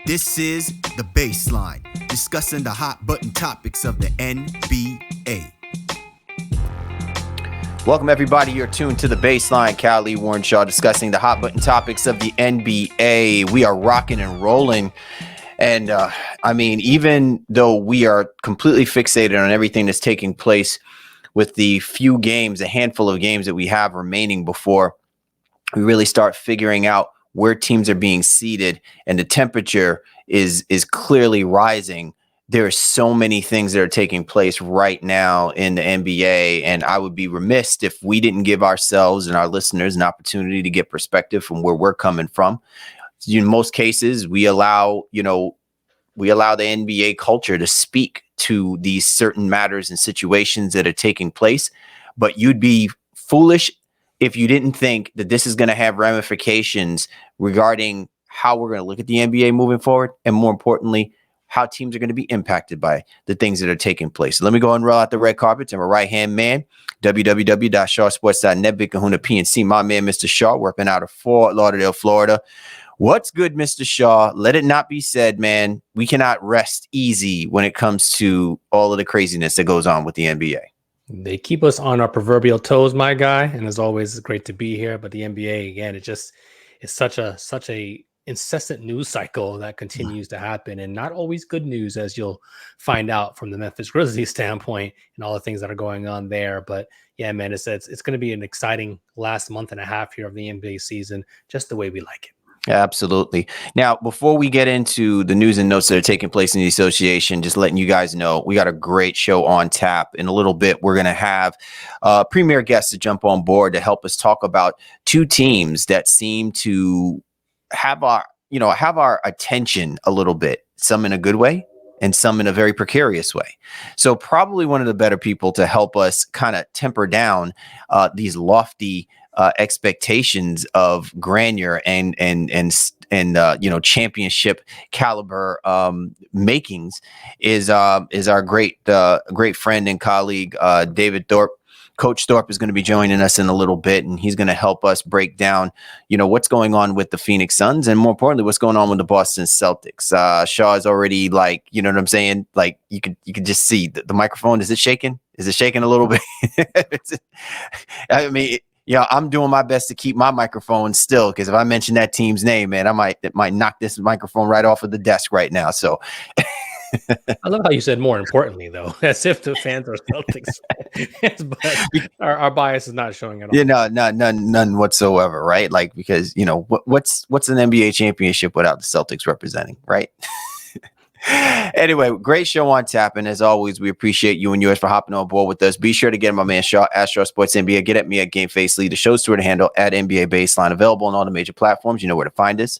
This is The Baseline, discussing the hot button topics of the NBA. Welcome, everybody. You're tuned to The Baseline. Cal Lee Warrenshaw discussing the hot button topics of the NBA. We are rocking and rolling. And even though we are completely fixated on everything that's taking place with the few games, a handful of games that we have remaining before we really start figuring out where teams are being seeded and the temperature is clearly rising. There are so many things that are taking place right now in the NBA, and I would be remiss if we didn't give ourselves and our listeners an opportunity to get perspective from where we're coming from. In most cases, we allow the NBA culture to speak to these certain matters and situations that are taking place, but you'd be foolish if you didn't think that this is going to have ramifications regarding how we're going to look at the NBA moving forward, and more importantly, how teams are going to be impacted by the things that are taking place. So let me go and roll out the red carpet to my right-hand man, www.shawsports.net, Big Kahuna PNC, my man, Mr. Shaw, working out of Fort Lauderdale, Florida. What's good, Mr. Shaw? Let it not be said, man, we cannot rest easy when it comes to all of the craziness that goes on with the NBA. They keep us on our proverbial toes, my guy. And as always, it's great to be here. But the NBA, again, it just is such a incessant news cycle that continues to happen, and not always good news, as you'll find out from the Memphis Grizzlies standpoint and all the things that are going on there. But yeah, man, it's going to be an exciting last month and a half here of the NBA season, just the way we like it. Yeah, absolutely. Now, before we get into the news and notes that are taking place in the association, just letting you guys know, we got a great show on tap. In a little bit, we're going to have premier guests to jump on board to help us talk about two teams that seem to have our attention a little bit, some in a good way and some in a very precarious way. So probably one of the better people to help us kind of temper down these lofty expectations of grandeur and championship caliber makings is our great friend and colleague David Thorpe. Coach Thorpe is going to be joining us in a little bit, and he's going to help us break down, what's going on with the Phoenix Suns, and more importantly, what's going on with the Boston Celtics. Shaw is already like, you know what I'm saying? Like you could just see the microphone. Is it shaking? Is it shaking a little bit? I'm doing my best to keep my microphone still, because if I mention that team's name, man, it might knock this microphone right off of the desk right now. So. I love how you said more importantly, though, as if the fans are Celtics fans, but our bias is not showing at all. Yeah, none whatsoever, right? Like, because what's an NBA championship without the Celtics representing, right? Anyway, great show on tap, and as always, we appreciate you and yours for hopping on board with us. Be sure to get my man Shaw at Shaw Sports NBA. Get at me at Game Face Lee. The show's Twitter handle at NBA Baseline, available on all the major platforms. You know where to find us.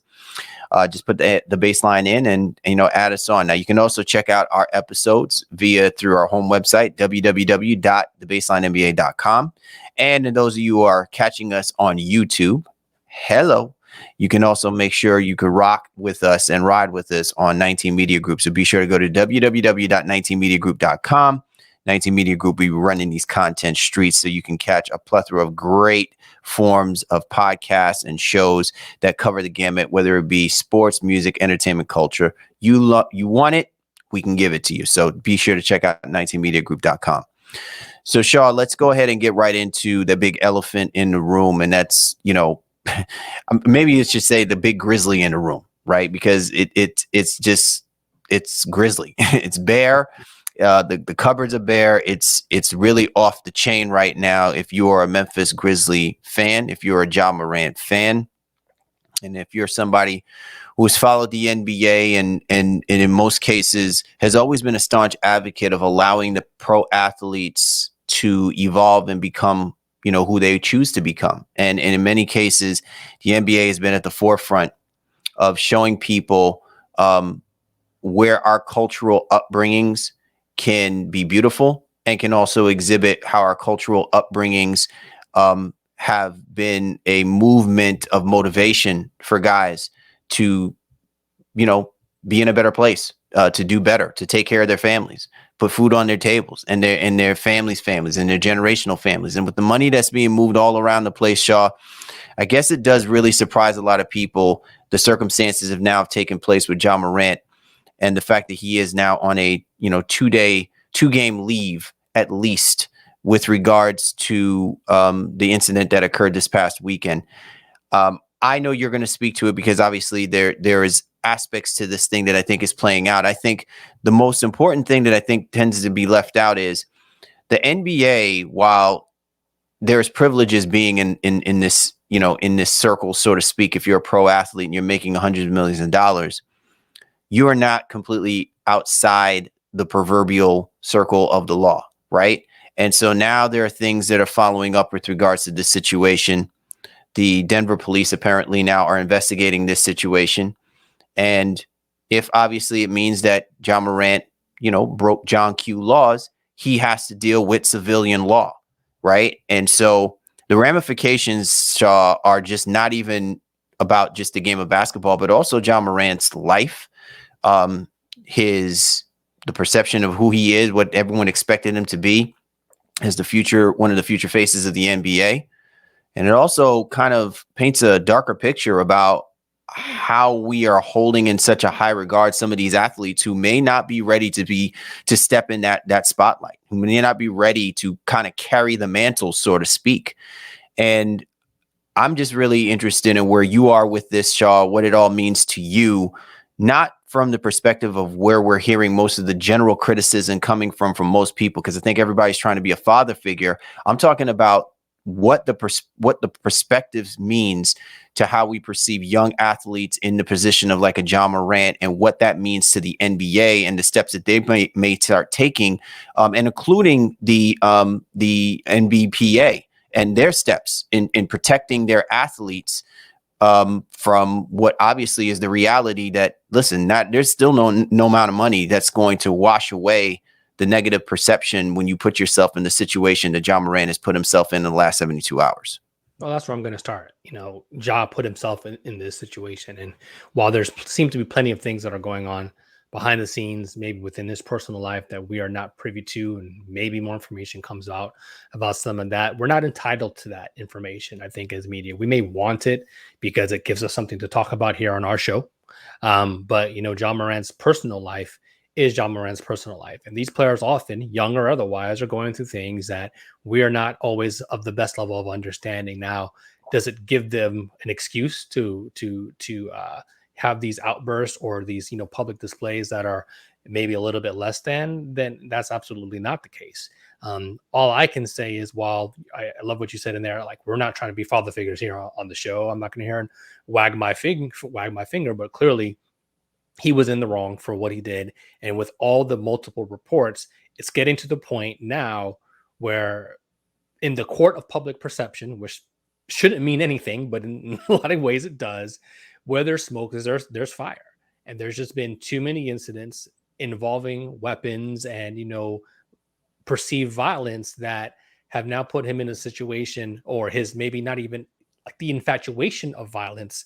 Just put the baseline in and add us on. Now you can also check out our episodes through our home website, www.thebaselinenba.com. And in those of you who are catching us on YouTube, hello. You can also make sure you could rock with us and ride with us on 19 Media Group. So be sure to go to www.19mediagroup.com. 19 Media Group, we running these content streets so you can catch a plethora of great forms of podcasts and shows that cover the gamut, whether it be sports, music, entertainment, culture. You want it, we can give it to you. So be sure to check out 19mediagroup.com. So Shaw, let's go ahead and get right into the big elephant in the room. And that's, maybe it should say the big grizzly in the room, right? Because it's grizzly. It's bare. The cupboards are bare. It's really off the chain right now. If you are a Memphis Grizzly fan, if you're a Ja Morant fan, and if you're somebody who's followed the NBA and in most cases has always been a staunch advocate of allowing the pro athletes to evolve and become, who they choose to become. And in many cases, the NBA has been at the forefront of showing people where our cultural upbringings can be beautiful and can also exhibit how our cultural upbringings have been a movement of motivation for guys to, be in a better place, to do better, to take care of their families, put food on their tables and their families' families and their generational families. And with the money that's being moved all around the place, Shaw, I guess it does really surprise a lot of people. The circumstances have now taken place with Ja Morant and the fact that he is now on a 2-game leave at least with regards to the incident that occurred this past weekend. I know you're going to speak to it because obviously there is aspects to this thing that I think is playing out. I think the most important thing that I think tends to be left out is the NBA, while there's privileges being in this, in this circle, so to speak, if you're a pro athlete and you're making hundreds of millions of dollars, you are not completely outside the proverbial circle of the law, right? And so now there are things that are following up with regards to this situation. The Denver police apparently now are investigating this situation. And if obviously it means that Ja Morant, broke John Q laws, he has to deal with civilian law, right? And so the ramifications, Shaw, are just not even about just the game of basketball, but also Ja Morant's life, the perception of who he is, what everyone expected him to be as one of the future faces of the NBA. And it also kind of paints a darker picture about how we are holding in such a high regard some of these athletes who may not be ready to step in that spotlight, who may not be ready to kind of carry the mantle, so to speak. And I'm just really interested in where you are with this, Shaw, what it all means to you, not from the perspective of where we're hearing most of the general criticism coming from most people, because I think everybody's trying to be a father figure. I'm talking about what the perspectives means to how we perceive young athletes in the position of like a Ja Morant, and what that means to the NBA and the steps that they may start taking, and including the NBPA and their steps in protecting their athletes from what obviously is the reality that, listen, there's still no amount of money that's going to wash away the negative perception when you put yourself in the situation that Ja Morant has put himself in the last 72 hours. Well, that's where I'm going to start. Ja put himself in this situation. And while there's seem to be plenty of things that are going on behind the scenes, maybe within his personal life that we are not privy to, and maybe more information comes out about some of that, we're not entitled to that information, I think, as media. We may want it because it gives us something to talk about here on our show. But, Ja Morant's personal life is Ja Morant's personal life. And these players often, young or otherwise, are going through things that we are not always of the best level of understanding. Now, does it give them an excuse to have these outbursts or these, public displays that are maybe a little bit less than? Then that's absolutely not the case. All I can say is, while I love what you said in there, like, we're not trying to be father figures here on the show. I'm not going to hear and wag my finger, but clearly he was in the wrong for what he did. And with all the multiple reports, it's getting to the point now where, in the court of public perception, which shouldn't mean anything, but in a lot of ways it does, where there's smoke, there's fire. And there's just been too many incidents involving weapons and, perceived violence that have now put him in a situation, or his maybe not even like the infatuation of violence,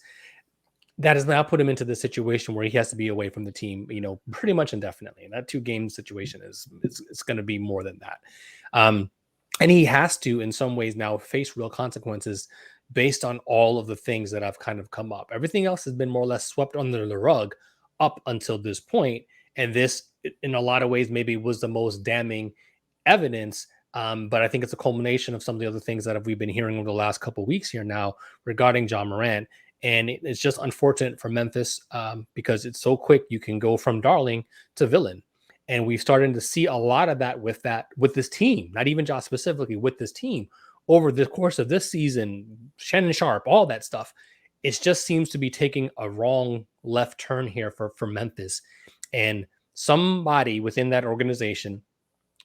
that has now put him into the situation where he has to be away from the team, pretty much indefinitely. And that 2-game situation it's going to be more than that. And he has to, in some ways, now face real consequences based on all of the things that have kind of come up. Everything else has been more or less swept under the rug up until this point. And this, in a lot of ways, maybe was the most damning evidence. But I think it's a culmination of some of the other things that we've been hearing over the last couple of weeks here now regarding Ja Morant. And it's just unfortunate for Memphis because it's so quick. You can go from darling to villain. And we've started to see a lot of that with this team, not even Ja specifically, with this team over the course of this season. Shannon Sharp, all that stuff. It just seems to be taking a wrong left turn here for Memphis. And somebody within that organization,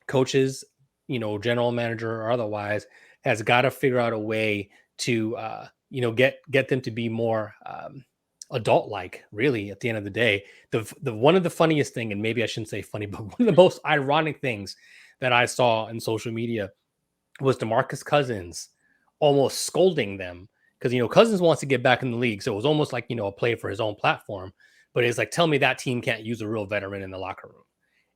coaches, general manager or otherwise, has got to figure out a way to get them to be more adult-like, really, at the end of the day. The one of the funniest thing, and maybe I shouldn't say funny, but one of the most ironic things that I saw in social media was DeMarcus Cousins almost scolding them, because Cousins wants to get back in the league, so it was almost like a play for his own platform. but it's like, tell me that team can't use a real veteran in the locker room.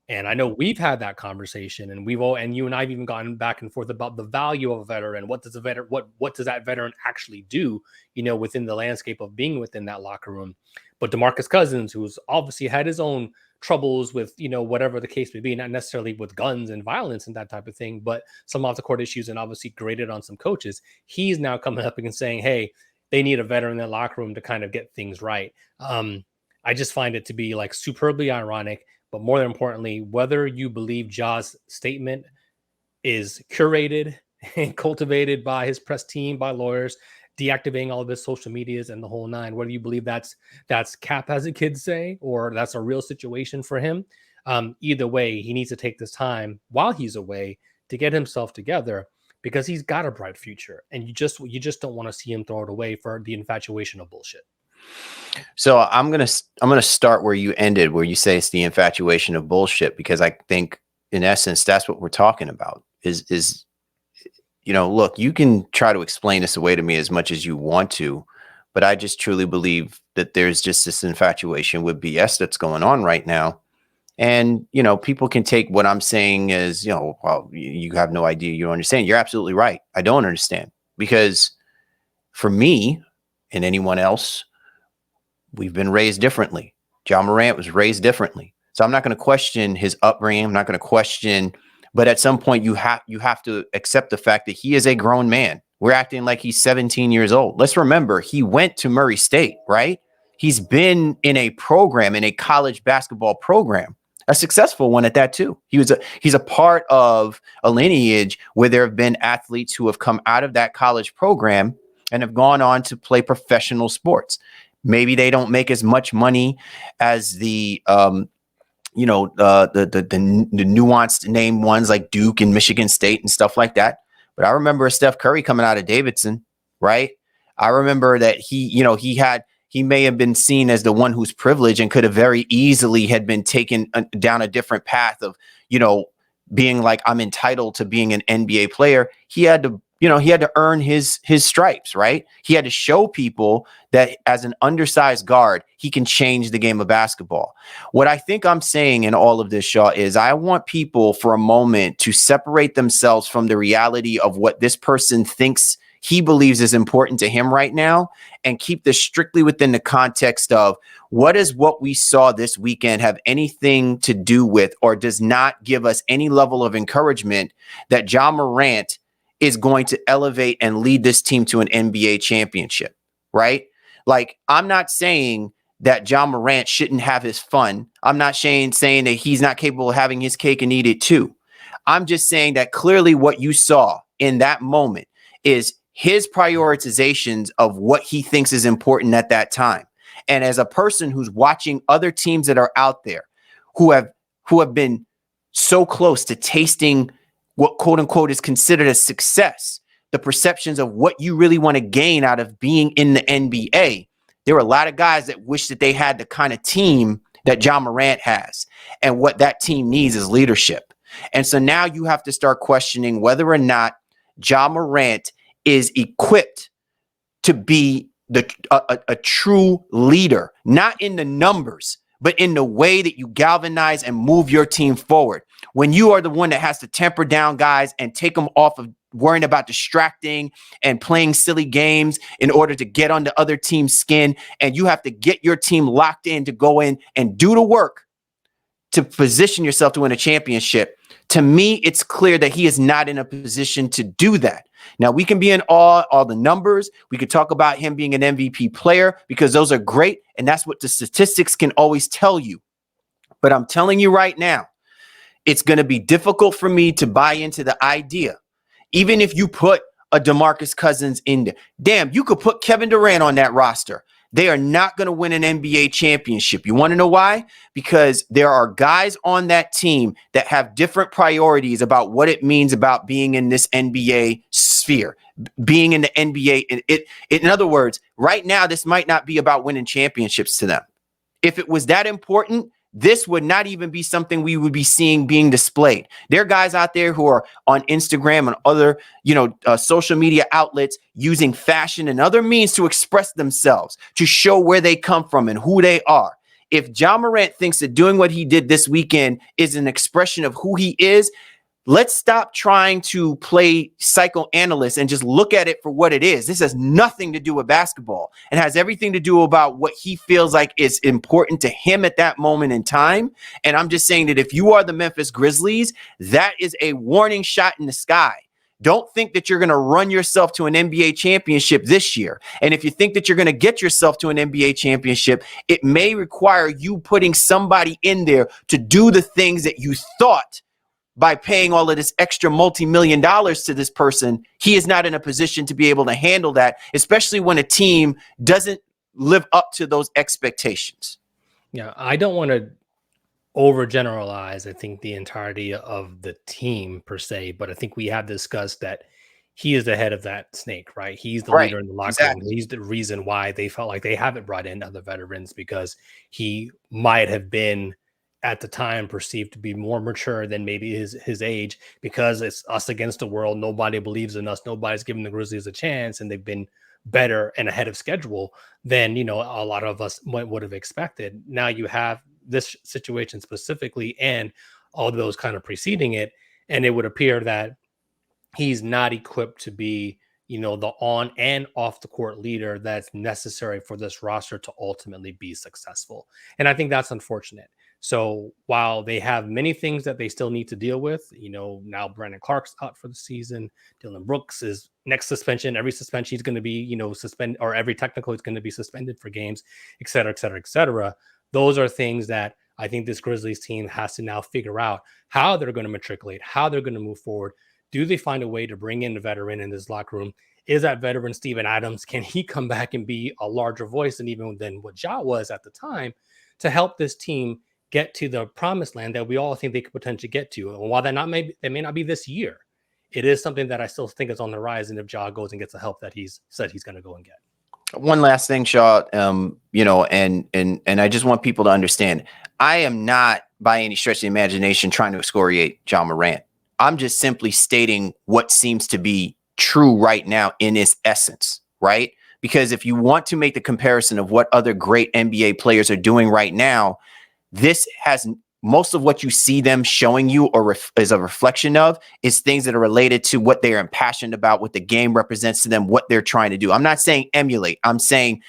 And I know we've had that conversation, and and you and I've even gotten back and forth about the value of a veteran. What does that veteran actually do, within the landscape of being within that locker room? But DeMarcus Cousins, who's obviously had his own troubles with, whatever the case may be, not necessarily with guns and violence and that type of thing, but some off the court issues, and obviously graded on some coaches. He's now coming up and saying, hey, they need a veteran in the locker room to kind of get things right. I just find it to be like superbly ironic. But more importantly, whether you believe Ja's statement is curated and cultivated by his press team, by lawyers, deactivating all of his social medias and the whole nine, whether you believe that's cap, as the kids say, or that's a real situation for him, either way, he needs to take this time while he's away to get himself together, because he's got a bright future, and you just don't want to see him throw it away for the infatuation of bullshit. So I'm gonna start where you ended, where you say it's the infatuation of bullshit, because I think in essence that's what we're talking about. Is look, you can try to explain this away to me as much as you want to, but I just truly believe that there's just this infatuation with BS that's going on right now. And people can take what I'm saying as well, you have no idea, you don't understand. You're absolutely right. I don't understand, because for me and anyone else, we've been raised differently. Ja Morant was raised differently. So I'm not going to question his upbringing. I'm not going to question, but at some point you have to accept the fact that he is a grown man. We're acting like he's 17 years old. Let's remember, he went to Murray State, right? He's been in a program, in a college basketball program, a successful one at that too. He's a part of a lineage where there have been athletes who have come out of that college program and have gone on to play professional sports. Maybe they don't make as much money as the nuanced name ones like Duke and Michigan State and stuff like that. But I remember Steph Curry coming out of Davidson, right? I remember that he may have been seen as the one who's privileged and could have very easily had been taken down a different path of, being like, I'm entitled to being an NBA player. He had to earn his stripes, right? He had to show people that as an undersized guard, he can change the game of basketball. What I think I'm saying in all of this, Shaw, is I want people for a moment to separate themselves from the reality of what this person thinks he believes is important to him right now, and keep this strictly within the context of what we saw this weekend have anything to do with, or does not give us any level of encouragement that Ja Morant is going to elevate and lead this team to an NBA championship, right? Like, I'm not saying that Ja Morant shouldn't have his fun. I'm not saying that he's not capable of having his cake and eat it too. I'm just saying that clearly what you saw in that moment is his prioritizations of what he thinks is important at that time. And as a person who's watching other teams that are out there who have been so close to tasting what quote unquote is considered a success, the perceptions of what you really want to gain out of being in the NBA, there were a lot of guys that wish that they had the kind of team that Ja Morant has. And what that team needs is leadership. And so now you have to start questioning whether or not Ja Morant is equipped to be a true leader, not in the numbers, but in the way that you galvanize and move your team forward. When you are the one that has to temper down guys and take them off of worrying about distracting and playing silly games in order to get on the other team's skin, and you have to get your team locked in to go in and do the work to position yourself to win a championship. To me, it's clear that he is not in a position to do that. Now, we can be in awe, all the numbers. We could talk about him being an MVP player, because those are great. And that's what the statistics can always tell you. But I'm telling you right now, it's going to be difficult for me to buy into the idea. Even if you put a DeMarcus Cousins in there, damn, you could put Kevin Durant on that roster. They are not going to win an NBA championship. You want to know why? Because there are guys on that team that have different priorities about what it means about being in this NBA sphere, being in the NBA. In other words, right now, this might not be about winning championships to them. If it was that important, this would not even be something we would be seeing being displayed. There are guys out there who are on Instagram and other, social media outlets using fashion and other means to express themselves, to show where they come from and who they are. If Ja Morant thinks that doing what he did this weekend is an expression of who he is, let's stop trying to play psychoanalyst and just look at it for what it is. This has nothing to do with basketball and has everything to do about what he feels like is important to him at that moment in time. And I'm just saying that if you are the Memphis Grizzlies, that is a warning shot in the sky. Don't think that you're going to run yourself to an NBA championship this year. And if you think that you're going to get yourself to an NBA championship, it may require you putting somebody in there to do the things that you thought by paying all of this extra multi-million dollars to this person, he is not in a position to be able to handle that, especially when a team doesn't live up to those expectations. Yeah, I don't want to overgeneralize, I think, the entirety of the team per se, but I think we have discussed that he is the head of that snake, right? He's the leader in the locker room. He's the reason why they felt like they haven't brought in other veterans, because he might have been at the time perceived to be more mature than maybe his age, because it's us against the world. Nobody believes in us. Nobody's giving the Grizzlies a chance, and they've been better and ahead of schedule than, a lot of us would have expected. Now you have this situation specifically and all those kind of preceding it, and it would appear that he's not equipped to be, the on and off the court leader that's necessary for this roster to ultimately be successful. And I think that's unfortunate. So while they have many things that they still need to deal with, now Brandon Clark's out for the season. Dylan Brooks is next suspension. Every suspension he's going to be, suspended, or every technical is going to be suspended for games, et cetera, et cetera, et cetera. Those are things that I think this Grizzlies team has to now figure out how they're going to matriculate, how they're going to move forward. Do they find a way to bring in a veteran in this locker room? Is that veteran Steven Adams? Can he come back and be a larger voice than even than what Ja was at the time to help this team get to the promised land that we all think they could potentially get to? And while it may not be this year, it is something that I still think is on the rise. And if Ja goes and gets the help that he's said he's going to go and get. One last thing, Shaw, and I just want people to understand, I am not by any stretch of the imagination trying to excoriate Ja Morant. I'm just simply stating what seems to be true right now in its essence, right? Because if you want to make the comparison of what other great NBA players are doing right now, this has most of what you see them showing you or is a reflection of is things that are related to what they are impassioned about, what the game represents to them, what they're trying to do. I'm not saying emulate. I'm saying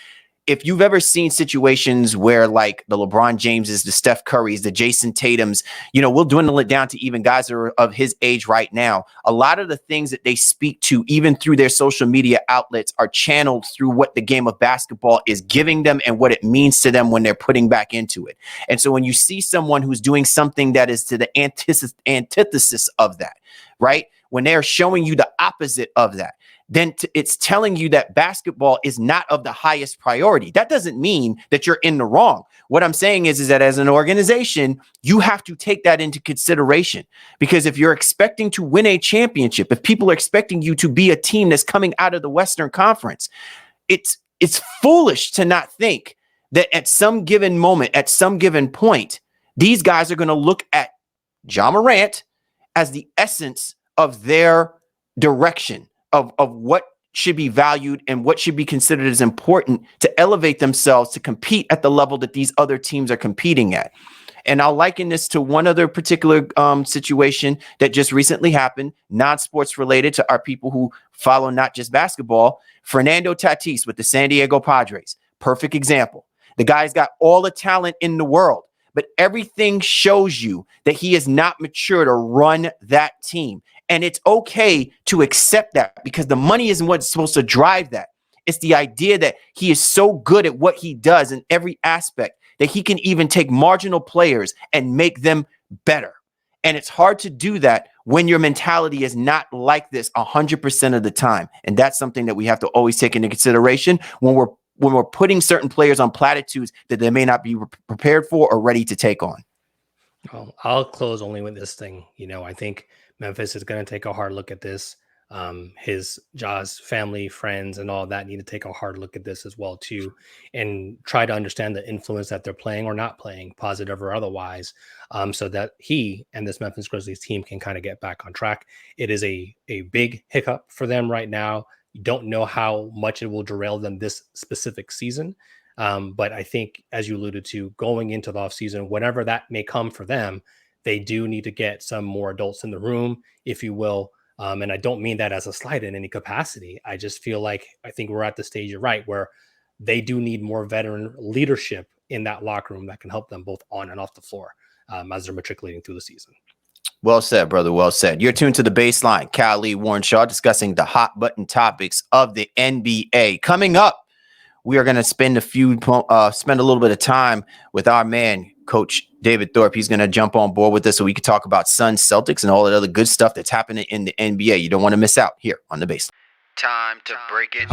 if you've ever seen situations where like the LeBron Jameses, the Steph Currys, the Jason Tatums, we'll dwindle it down to even guys that are of his age right now. A lot of the things that they speak to, even through their social media outlets, are channeled through what the game of basketball is giving them and what it means to them when they're putting back into it. And so when you see someone who's doing something that is to the antithesis of that, right? When they're showing you the opposite of that, then it's telling you that basketball is not of the highest priority. That doesn't mean that you're in the wrong. What I'm saying is that as an organization, you have to take that into consideration, because if you're expecting to win a championship, if people are expecting you to be a team that's coming out of the Western Conference, it's foolish to not think that at some given moment, at some given point, these guys are going to look at Ja Morant as the essence of their direction, of what should be valued and what should be considered as important to elevate themselves to compete at the level that these other teams are competing at. And I'll liken this to one other particular situation that just recently happened, non-sports related to our people who follow not just basketball. Fernando Tatis with the San Diego Padres. Perfect example. The guy's got all the talent in the world, but everything shows you that he is not mature to run that team. And it's okay to accept that, because the money isn't what's supposed to drive that. It's the idea that he is so good at what he does in every aspect that he can even take marginal players and make them better. And it's hard to do that when your mentality is not like this 100% of the time. And that's something that we have to always take into consideration when we're putting certain players on platitudes that they may not be prepared for or ready to take on. Well, I'll close only with this thing. I think Memphis is going to take a hard look at this. Ja's family, friends, and all that need to take a hard look at this as well too, and try to understand the influence that they're playing or not playing, positive or otherwise, so that he and this Memphis Grizzlies team can kind of get back on track. It is a big hiccup for them right now. You don't know how much it will derail them this specific season. But I think, as you alluded to, going into the offseason, whatever that may come for them, they do need to get some more adults in the room, if you will. And I don't mean that as a slight in any capacity. I just feel like I think we're at the stage, you're right, where they do need more veteran leadership in that locker room that can help them both on and off the floor as they're matriculating through the season. Well said, brother. Well said. You're tuned to The Baseline. Cal Lee, Warren Shaw, discussing the hot button topics of the NBA. Coming up, we are going to spend a little bit of time with our man, Coach David Thorpe. He's going to jump on board with us so we can talk about Suns, Celtics, and all that other good stuff that's happening in the NBA. You don't want to miss out here on The Baseline. Time to break it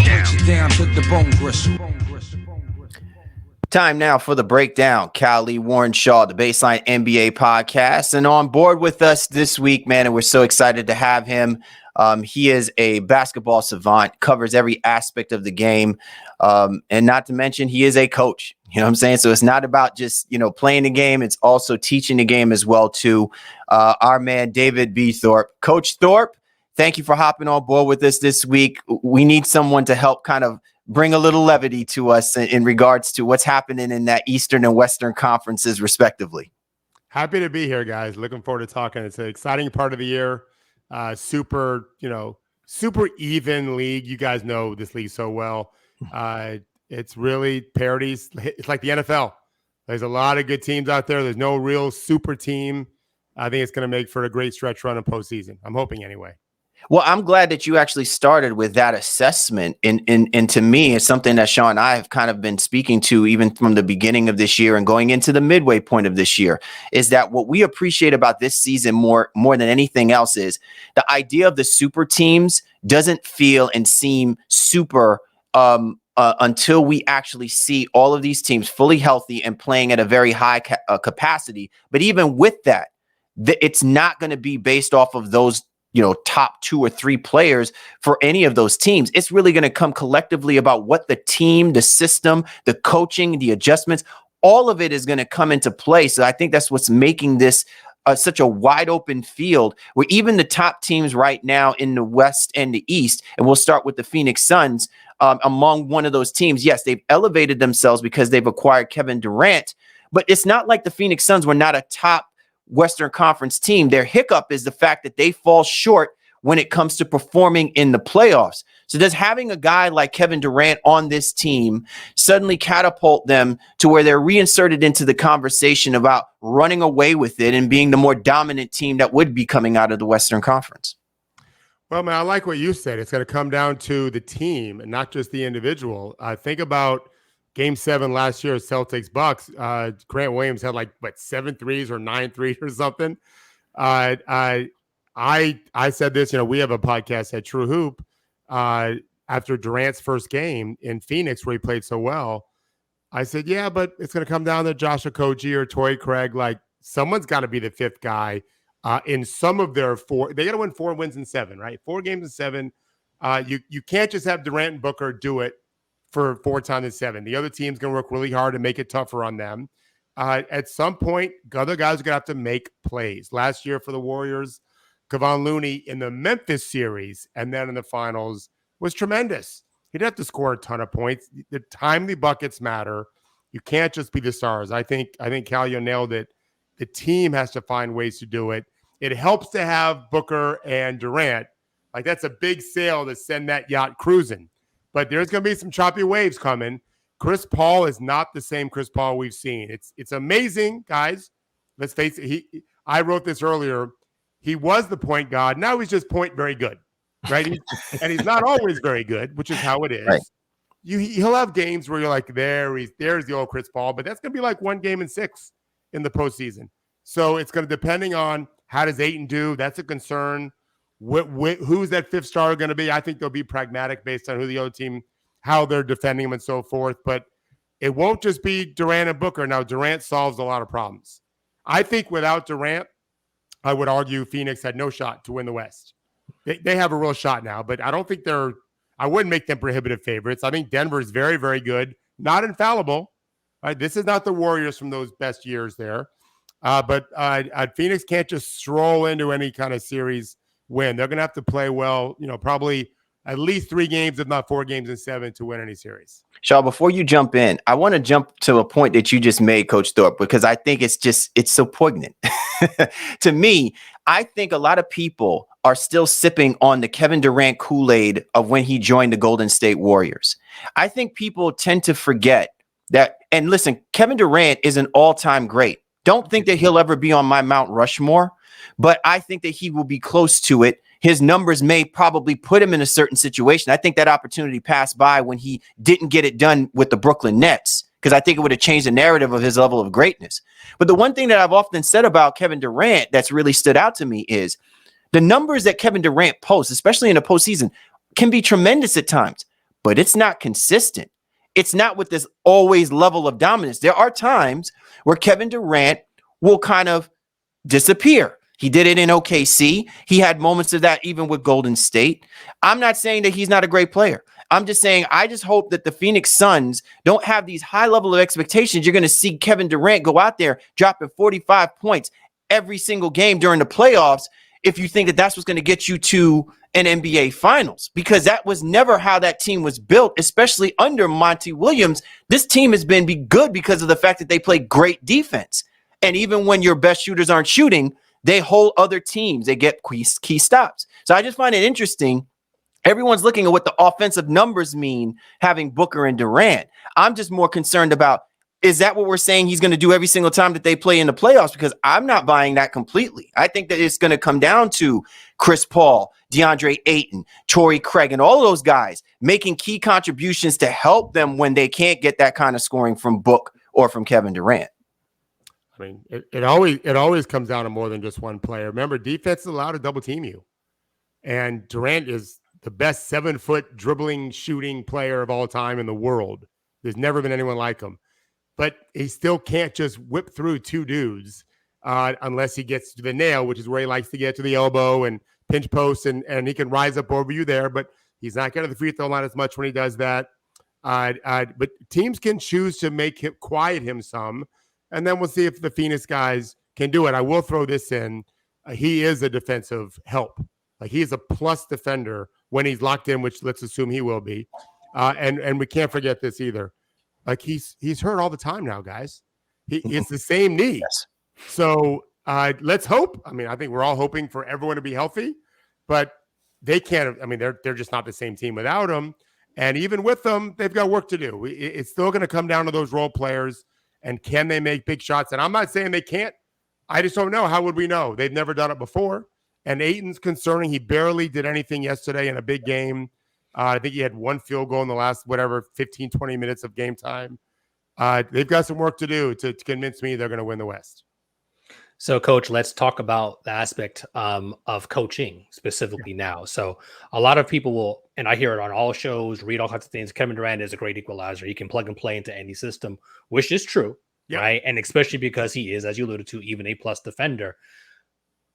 down. To the bone gristle. Time now for the breakdown. Cal Lee, Warren Shaw, the Baseline NBA podcast. And on board with us this week, man, and we're so excited to have him. He is a basketball savant, covers every aspect of the game. And not to mention, he is a coach. You know what I'm saying? So it's not about just, playing the game. It's also teaching the game as well, too. Our man, David B. Thorpe. Coach Thorpe, thank you for hopping on board with us this week. We need someone to help kind of bring a little levity to us in regards to what's happening in that Eastern and Western conferences, respectively. Happy to be here, guys. Looking forward to talking. It's an exciting part of the year. Super even league. You guys know this league so well. It's really parodies. It's like the NFL. There's a lot of good teams out there. There's no real super team. I think it's going to make for a great stretch run in postseason. I'm hoping anyway. Well, I'm glad that you actually started with that assessment. And to me, it's something that Sean and I have kind of been speaking to even from the beginning of this year and going into the midway point of this year, is that what we appreciate about this season more than anything else is the idea of the super teams doesn't feel and seem super until we actually see all of these teams fully healthy and playing at a very high capacity. But even with that, it's not going to be based off of those top 2 or 3 players for any of those teams. It's really going to come collectively about what the team, the system, the coaching, the adjustments, all of it is going to come into play. So I think that's what's making this such a wide open field where even the top teams right now in the West and the East, and we'll start with the Phoenix Suns, among one of those teams. Yes, they've elevated themselves because they've acquired Kevin Durant, but it's not like the Phoenix Suns were not a top Western Conference team. Their hiccup is the fact that they fall short when it comes to performing in the playoffs. So does having a guy like Kevin Durant on this team suddenly catapult them to where they're reinserted into the conversation about running away with it and being the more dominant team that would be coming out of the Western Conference? Well, man, I like what you said. It's going to come down to the team and not just the individual. Think about Game 7 last year, Celtics Bucks. Grant Williams had 7 threes or 9 threes or something. I said this. We have a podcast at True Hoop after Durant's first game in Phoenix where he played so well. I said, yeah, but it's going to come down to Josh Okogie or Torrey Craig. Someone's got to be the 5th guy in some of their 4. They got to win 4 wins in 7, right? 4 games in 7. You can't just have Durant and Booker do it for 4 times in 7. The other team's going to work really hard to make it tougher on them. At some point, other guys are going to have to make plays. Last year for the Warriors, Kevon Looney in the Memphis series and then in the finals was tremendous. He didn't have to score a ton of points. The timely buckets matter. You can't just be the stars. I think Cal, you nailed it. The team has to find ways to do it. It helps to have Booker and Durant. That's a big sail to send that yacht cruising. But there's going to be some choppy waves coming. Chris Paul is not the same Chris Paul we've seen. It's amazing, guys. Let's face it. I wrote this earlier. He was the point guard. Now he's just point very good, right? And he's not always very good, which is how it is. Right. He'll have games where you're like, there's the old Chris Paul, but that's going to be 1 game in 6 in the postseason. So it's going to depending on how does Ayton do. That's a concern. Who's that 5th star going to be? I think they'll be pragmatic based on who the other team, how they're defending him and so forth. But it won't just be Durant and Booker. Now, Durant solves a lot of problems. I think without Durant, I would argue Phoenix had no shot to win the West. They have a real shot now, but I don't think I wouldn't make them prohibitive favorites. I think Denver is very, very good, not infallible. Right? This is not the Warriors from those best years there. But Phoenix can't just stroll into any kind of series win. They're going to have to play well, probably at least 3 games, if not 4 games in 7 to win any series. Shaw, before you jump in, I want to jump to a point that you just made, Coach Thorpe, because I think it's so poignant. To me, I think a lot of people are still sipping on the Kevin Durant Kool-Aid of when he joined the Golden State Warriors. I think people tend to forget that. And listen, Kevin Durant is an all-time great. Don't think that he'll ever be on my Mount Rushmore, but I think that he will be close to it. His numbers may probably put him in a certain situation. I think that opportunity passed by when he didn't get it done with the Brooklyn Nets, because I think it would have changed the narrative of his level of greatness. But the one thing that I've often said about Kevin Durant that's really stood out to me is the numbers that Kevin Durant posts, especially in the postseason, can be tremendous at times, but it's not consistent. It's not with this always level of dominance. There are times where Kevin Durant will kind of disappear. He did it in OKC. He had moments of that even with Golden State. I'm not saying that he's not a great player. I'm just saying I just hope that the Phoenix Suns don't have these high level of expectations. You're going to see Kevin Durant go out there dropping 45 points every single game during the playoffs if you think that that's what's going to get you to an NBA Finals, because that was never how that team was built, especially under Monty Williams. This team has been good because of the fact that they play great defense. And even when your best shooters aren't shooting, they hold other teams. They get key stops. So I just find it interesting. Everyone's looking at what the offensive numbers mean having Booker and Durant. I'm just more concerned about, is that what we're saying he's going to do every single time that they play in the playoffs? Because I'm not buying that completely. I think that it's going to come down to Chris Paul, DeAndre Ayton, Torrey Craig, and all those guys making key contributions to help them when they can't get that kind of scoring from Book or from Kevin Durant. I mean, it always comes down to more than just one player. Remember, defense is allowed to double team you. And Durant is the best 7-foot dribbling, shooting player of all time in the world. There's never been anyone like him. But he still can't just whip through 2 dudes unless he gets to the nail, which is where he likes to get to the elbow and pinch post, and he can rise up over you there. But he's not getting to the free throw line as much when he does that. But teams can choose to make him quiet him some. And then we'll see if the Phoenix guys can do it. I will throw this in. He is a defensive help. Like, he's a plus defender when he's locked in, which let's assume he will be. And we can't forget this either. Like, he's hurt all the time now, guys. It's the same knee. Yes. So let's hope. I mean, I think we're all hoping for everyone to be healthy, but they can't. I mean, they're just not the same team without him. And even with them, they've got work to do. It's still going to come down to those role players. And can they make big shots? And I'm not saying they can't. I just don't know. How would we know? They've never done it before. And Ayton's concerning. He barely did anything yesterday in a big game. I think he had 1 field goal in the last, 15, 20 minutes of game time. They've got some work to do to convince me they're going to win the West. So, Coach, let's talk about the aspect of coaching specifically now. So a lot of people will, and I hear it on all shows, read all kinds of things, Kevin Durant is a great equalizer. He can plug and play into any system, which is true, right? And especially because he is, as you alluded to, even a plus defender.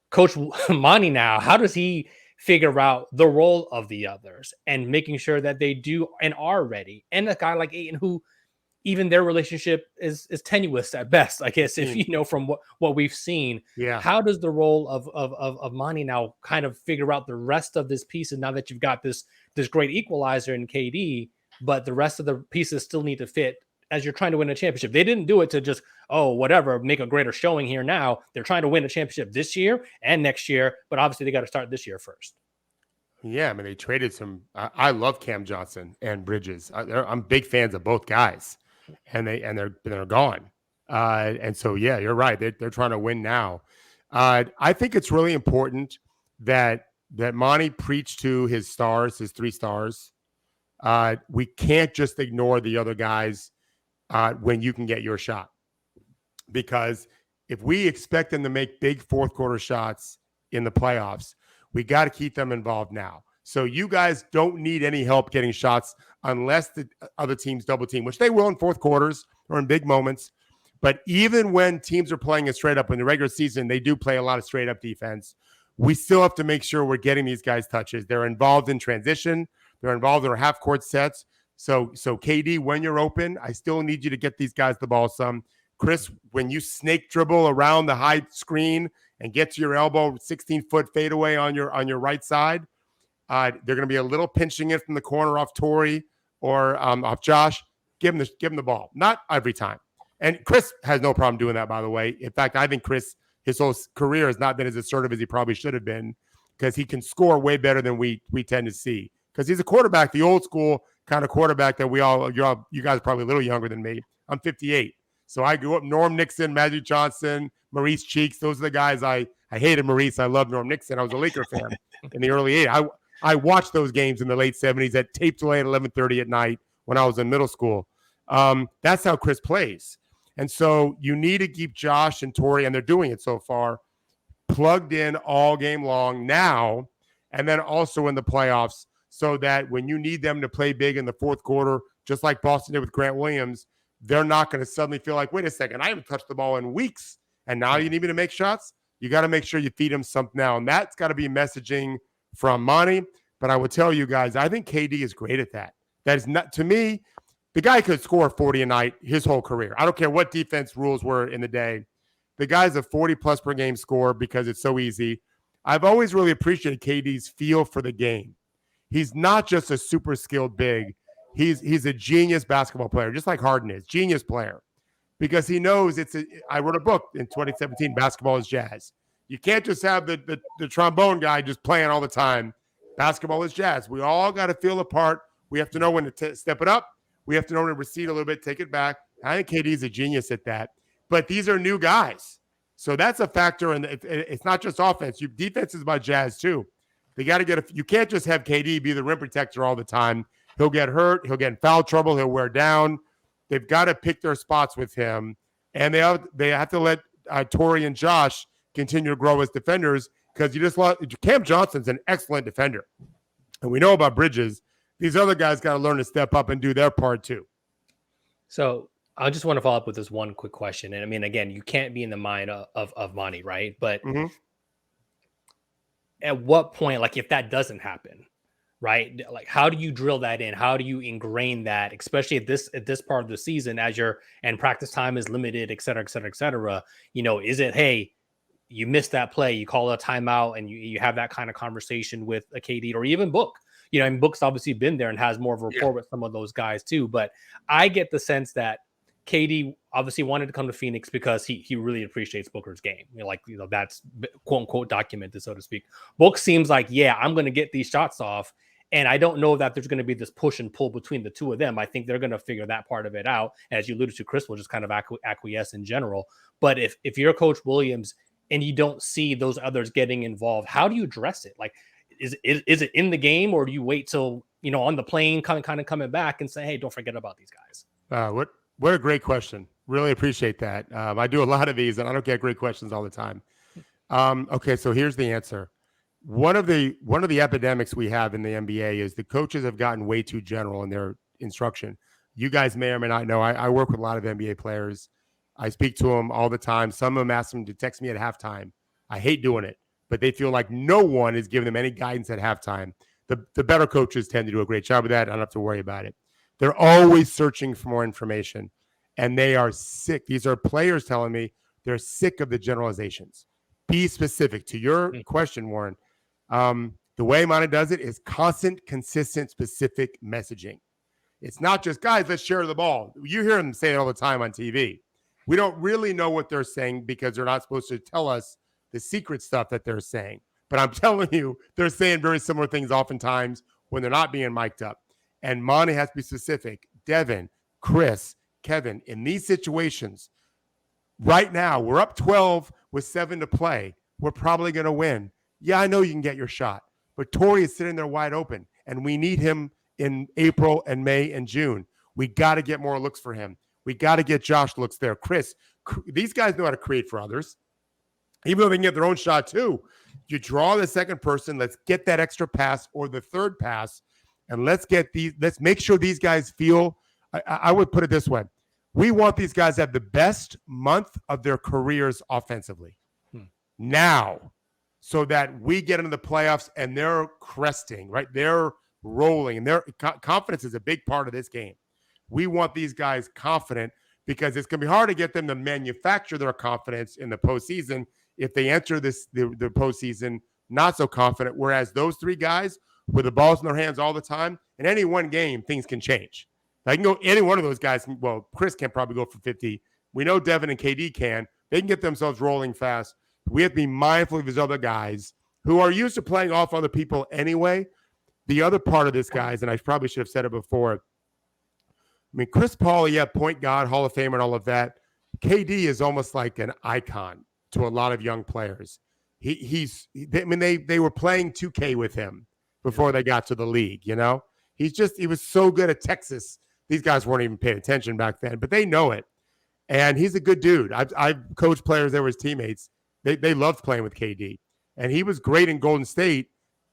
Coach Monty now, how does he figure out the role of the others and making sure that they do and are ready? And a guy like Ayton, who even their relationship is tenuous at best, I guess, if you know, from what we've seen. Yeah. How does the role of Monty now kind of figure out the rest of this piece? And now that you've got this great equalizer in KD, but the rest of the pieces still need to fit as you're trying to win a championship. They didn't do it to just, make a greater showing here now. They're trying to win a championship this year and next year, but obviously they got to start this year first. Yeah, I mean, they traded some. I love Cam Johnson and Bridges. I'm big fans of both guys. And they're gone. And so, yeah, you're right. They're trying to win now. I think it's really important that Monty preached to his stars, his 3 stars. We can't just ignore the other guys when you can get your shot. Because if we expect them to make big 4th quarter shots in the playoffs, we got to keep them involved now. So you guys don't need any help getting shots unless the other teams double team, which they will in 4th quarters or in big moments. But even when teams are playing it straight up in the regular season, they do play a lot of straight up defense. We still have to make sure we're getting these guys touches. They're involved in transition. They're involved in our half court sets. So KD, when you're open, I still need you to get these guys the ball some. Chris, when you snake dribble around the high screen and get to your elbow, 16-foot fadeaway on your right side, They're going to be a little pinching it from the corner off Torrey or off Josh. Give him the ball. Not every time. And Chris has no problem doing that, by the way. In fact, I think Chris, his whole career has not been as assertive as he probably should have been because he can score way better than we tend to see. Because he's a quarterback, the old school kind of quarterback that you guys are probably a little younger than me. I'm 58. So I grew up Norm Nixon, Magic Johnson, Maurice Cheeks. Those are the guys I hated Maurice. I loved Norm Nixon. I was a Laker fan in the early 80s. I watched those games in the late 70s that taped away at 11:30 at night when I was in middle school. That's how Chris plays. And so you need to keep Josh and Torrey, and they're doing it so far, plugged in all game long now, and then also in the playoffs, so that when you need them to play big in the fourth quarter, just like Boston did with Grant Williams, they're not going to suddenly feel like, wait a second, I haven't touched the ball in weeks, and now you need me to make shots? You got to make sure you feed them something now, and that's got to be messaging from Monty. But I will tell you guys, I think KD is great at that. That is not, to me, the guy could score 40 a night his whole career. I don't care what defense rules were in the day. The guy's a 40-plus per game scorer because it's so easy. I've always really appreciated KD's feel for the game. He's not just a super skilled big. He's a genius basketball player, just like Harden is. Genius player. Because he knows I wrote a book in 2017, Basketball is Jazz. You can't just have the trombone guy just playing all the time. Basketball is jazz. We all got to feel the part. We have to know when to step it up. We have to know when to recede a little bit, take it back. I think KD is a genius at that. But these are new guys. So that's a factor. And it's not just offense. Defense is about Jazz too. They got to you can't just have KD be the rim protector all the time. He'll get hurt. He'll get in foul trouble. He'll wear down. They've got to pick their spots with him. And they have to let Torrey and Josh continue to grow as defenders, because you just lost. Cam Johnson's an excellent defender. And we know about Bridges. These other guys got to learn to step up and do their part too. So I just want to follow up with this one quick question. And I mean, again, you can't be in the mind of Monty, right? But at what point, like if that doesn't happen, right? Like how do you drill that in? How do you ingrain that, especially at this part of the season and practice time is limited, et cetera, et cetera, et cetera. Is it, hey, you missed that play, you call a timeout, and you have that kind of conversation with a KD or even Book. And Book's obviously been there and has more of a rapport with some of those guys too. But I get the sense that KD obviously wanted to come to Phoenix because he really appreciates Booker's game. That's quote unquote documented, so to speak. Book seems like, I'm going to get these shots off. And I don't know that there's going to be this push and pull between the two of them. I think they're going to figure that part of it out. As you alluded to, Chris will just kind of acquiesce in general. But if you're Coach Williams and you don't see those others getting involved, how do you address it? Like, is it in the game, or do you wait till, on the plane kind of coming back and say, hey, don't forget about these guys? What a great question. Really appreciate that. I do a lot of these and I don't get great questions all the time. Okay. So here's the answer. One of the epidemics we have in the NBA is the coaches have gotten way too general in their instruction. You guys may or may not know, I work with a lot of NBA players. I speak to them all the time. Some of them ask them to text me at halftime. I hate doing it, but they feel like no one is giving them any guidance at halftime. The better coaches tend to do a great job of that. I don't have to worry about it. They're always searching for more information, and they are sick. These are players telling me they're sick of the generalizations. Be specific. To your question, Warren, the way Monty does it is constant, consistent, specific messaging. It's not just, guys, let's share the ball. You hear them say it all the time on TV. We don't really know what they're saying because they're not supposed to tell us the secret stuff that they're saying. But I'm telling you, they're saying very similar things oftentimes when they're not being mic'd up. And Monty has to be specific. Devin, Chris, Kevin, in these situations, right now, we're up 12 with 7 to play. We're probably going to win. Yeah, I know you can get your shot. But Torrey is sitting there wide open, and we need him in April and May and June. We got to get more looks for him. We got to get Josh looks there. Chris, these guys know how to create for others, even though they can get their own shot too. You draw the second person. Let's get that extra pass or the third pass, and let's make sure these guys feel. I would put it this way: we want these guys to have the best month of their careers offensively now, so that we get into the playoffs and they're cresting, right? They're rolling, and their confidence is a big part of this game. We want these guys confident because it's going to be hard to get them to manufacture their confidence in the postseason if they enter the postseason not so confident. Whereas those three guys with the balls in their hands all the time. In any one game, things can change. I can go, any one of those guys. Well, Chris can probably go for 50. We know Devin and KD can. They can get themselves rolling fast. We have to be mindful of these other guys who are used to playing off other people anyway. The other part of this, guys, and I probably should have said it before. I mean, Chris Paul, point guard, Hall of Famer, and all of that. KD is almost like an icon to a lot of young players. They were playing 2K with him before they got to the league. He was so good at Texas. These guys weren't even paying attention back then, but they know it. And he's a good dude. I've coached players that were his teammates. They loved playing with KD, and he was great in Golden State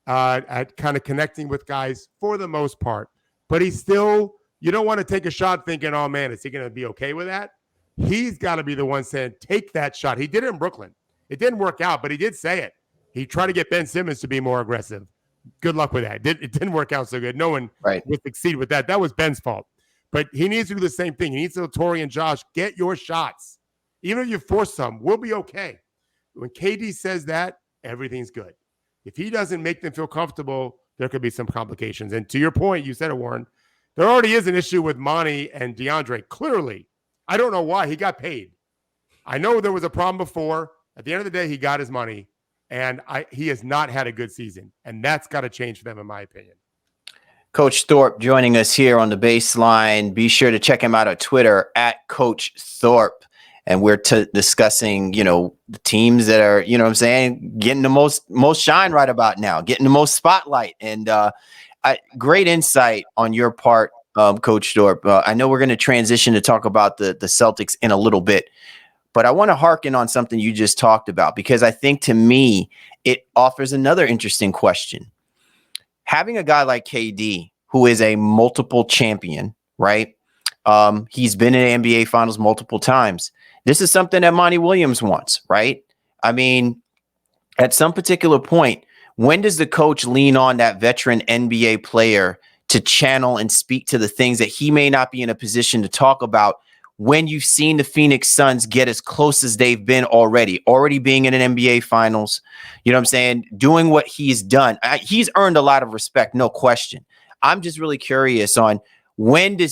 at kind of connecting with guys for the most part. But he's still. You don't want to take a shot thinking, oh, man, is he going to be okay with that? He's got to be the one saying, take that shot. He did it in Brooklyn. It didn't work out, but he did say it. He tried to get Ben Simmons to be more aggressive. Good luck with that. It didn't work out so good. No one would succeed with that. That was Ben's fault. But he needs to do the same thing. He needs to tell Torrey and Josh, get your shots. Even if you force some, we'll be okay. When KD says that, everything's good. If he doesn't make them feel comfortable, there could be some complications. And to your point, you said it, Warren, there already is an issue with Monty and DeAndre. Clearly, I don't know why. He got paid. I know there was a problem before. At the end of the day, he got his money, and he has not had a good season, and that's got to change for them, in my opinion. Coach Thorpe joining us here on the Baseline. Be sure to check him out on Twitter at Coach Thorpe. And we're discussing, the teams that are, getting the most shine right about now, getting the most spotlight. And great insight on your part, Coach Thorpe. I know we're going to transition to talk about the Celtics in a little bit, but I want to hearken on something you just talked about, because I think to me, it offers another interesting question. Having a guy like KD, who is a multiple champion, right? He's been in the NBA Finals multiple times. This is something that Monty Williams wants, right? I mean, at some particular point, when does the coach lean on that veteran NBA player to channel and speak to the things that he may not be in a position to talk about when you've seen the Phoenix Suns get as close as they've been already being in an NBA Finals, you know what I'm saying? Doing what he's done. He's earned a lot of respect, no question. I'm just really curious on when do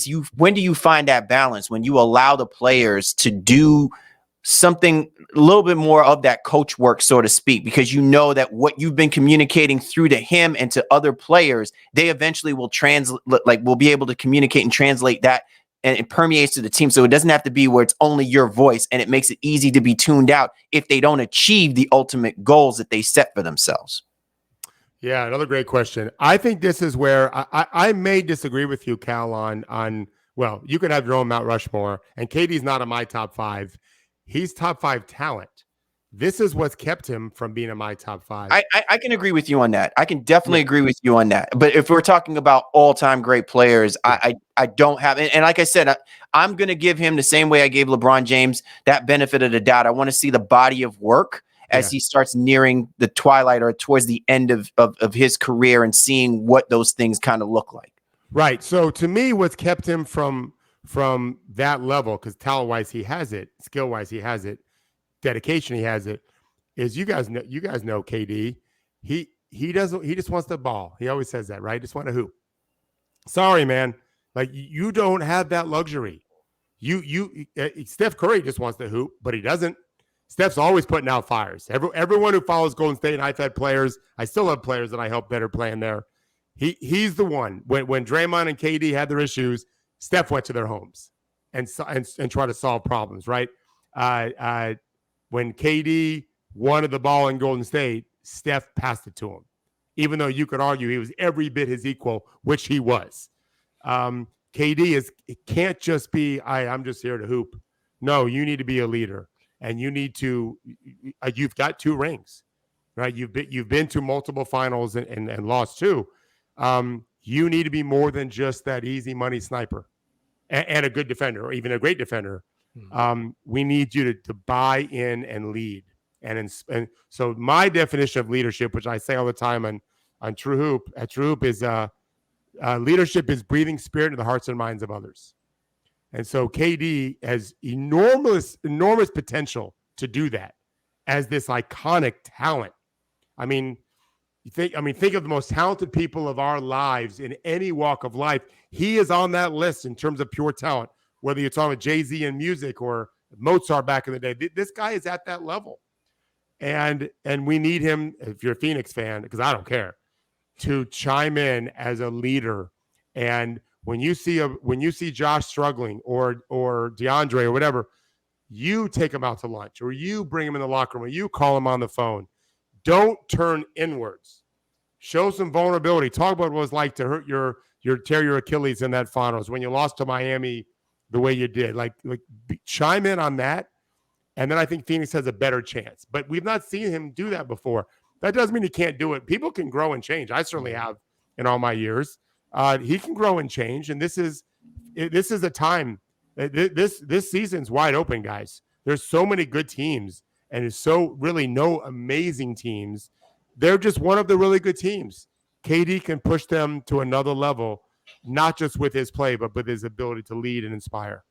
you find that balance when you allow the players to do something a little bit more of that coach work, so to speak, because you know that what you've been communicating through to him and to other players, they eventually will will be able to communicate and translate that, and it permeates to the team. So it doesn't have to be where it's only your voice, and it makes it easy to be tuned out if they don't achieve the ultimate goals that they set for themselves. Yeah, another great question. I think this is where I may disagree with you, Cal, on well, you could have your own Mount Rushmore, and KD's not in my top 5. He's top 5 talent. This is what's kept him from being in my top 5. I can agree with you on that. I can definitely agree with you on that. But if we're talking about all-time great players, I don't have – and like I said, I'm going to give him the same way I gave LeBron James that benefit of the doubt. I want to see the body of work as he starts nearing the twilight or towards the end of his career and seeing what those things kind of look like. Right. So to me, what's kept him from that level, because talent-wise he has it, skill-wise he has it, dedication he has it, is you guys know KD. He just wants the ball. He always says that, right? Just want to hoop. Sorry, man. Like, you don't have that luxury. Steph Curry just wants to hoop, but he doesn't. Steph's always putting out fires. Everyone who follows Golden State, and I've had players, I still have players that I help better playing there. He's the one. When Draymond and KD had their issues, Steph went to their homes and try to solve problems, right? When KD wanted the ball in Golden State, Steph passed it to him, even though you could argue he was every bit his equal, which he was. KD it can't just be, I'm just here to hoop. No, you need to be a leader. And you need to. You've got 2 rings, right? You've been to multiple finals and lost 2. You need to be more than just that easy money sniper and a good defender, or even a great defender. We need you to buy in and lead. And so my definition of leadership, which I say all the time on True Hoop, at True Hoop, is leadership is breathing spirit into the hearts and minds of others. And so KD has enormous potential to do that as this iconic talent. I mean, think of the most talented people of our lives in any walk of life. He is on that list in terms of pure talent, whether you're talking about Jay-Z in music or Mozart back in the day. This guy is at that level. And we need him, if you're a Phoenix fan, because I don't care, to chime in as a leader. And when you see Josh struggling or DeAndre or whatever, you take him out to lunch, or you bring him in the locker room, or you call him on the phone. Don't turn inwards. Show some vulnerability. Talk about what it was like to tear your Achilles in that finals when you lost to Miami the way you did. Like chime in on that, and then I think Phoenix has a better chance. But we've not seen him do that before. That doesn't mean he can't do it. People can grow and change. I certainly have in all my years. He can grow and change, and this is a time. This season's wide open, guys. There's so many good teams, and there's so really no amazing teams. They're just one of the really good teams. KD can push them to another level, not just with his play, but with his ability to lead and inspire.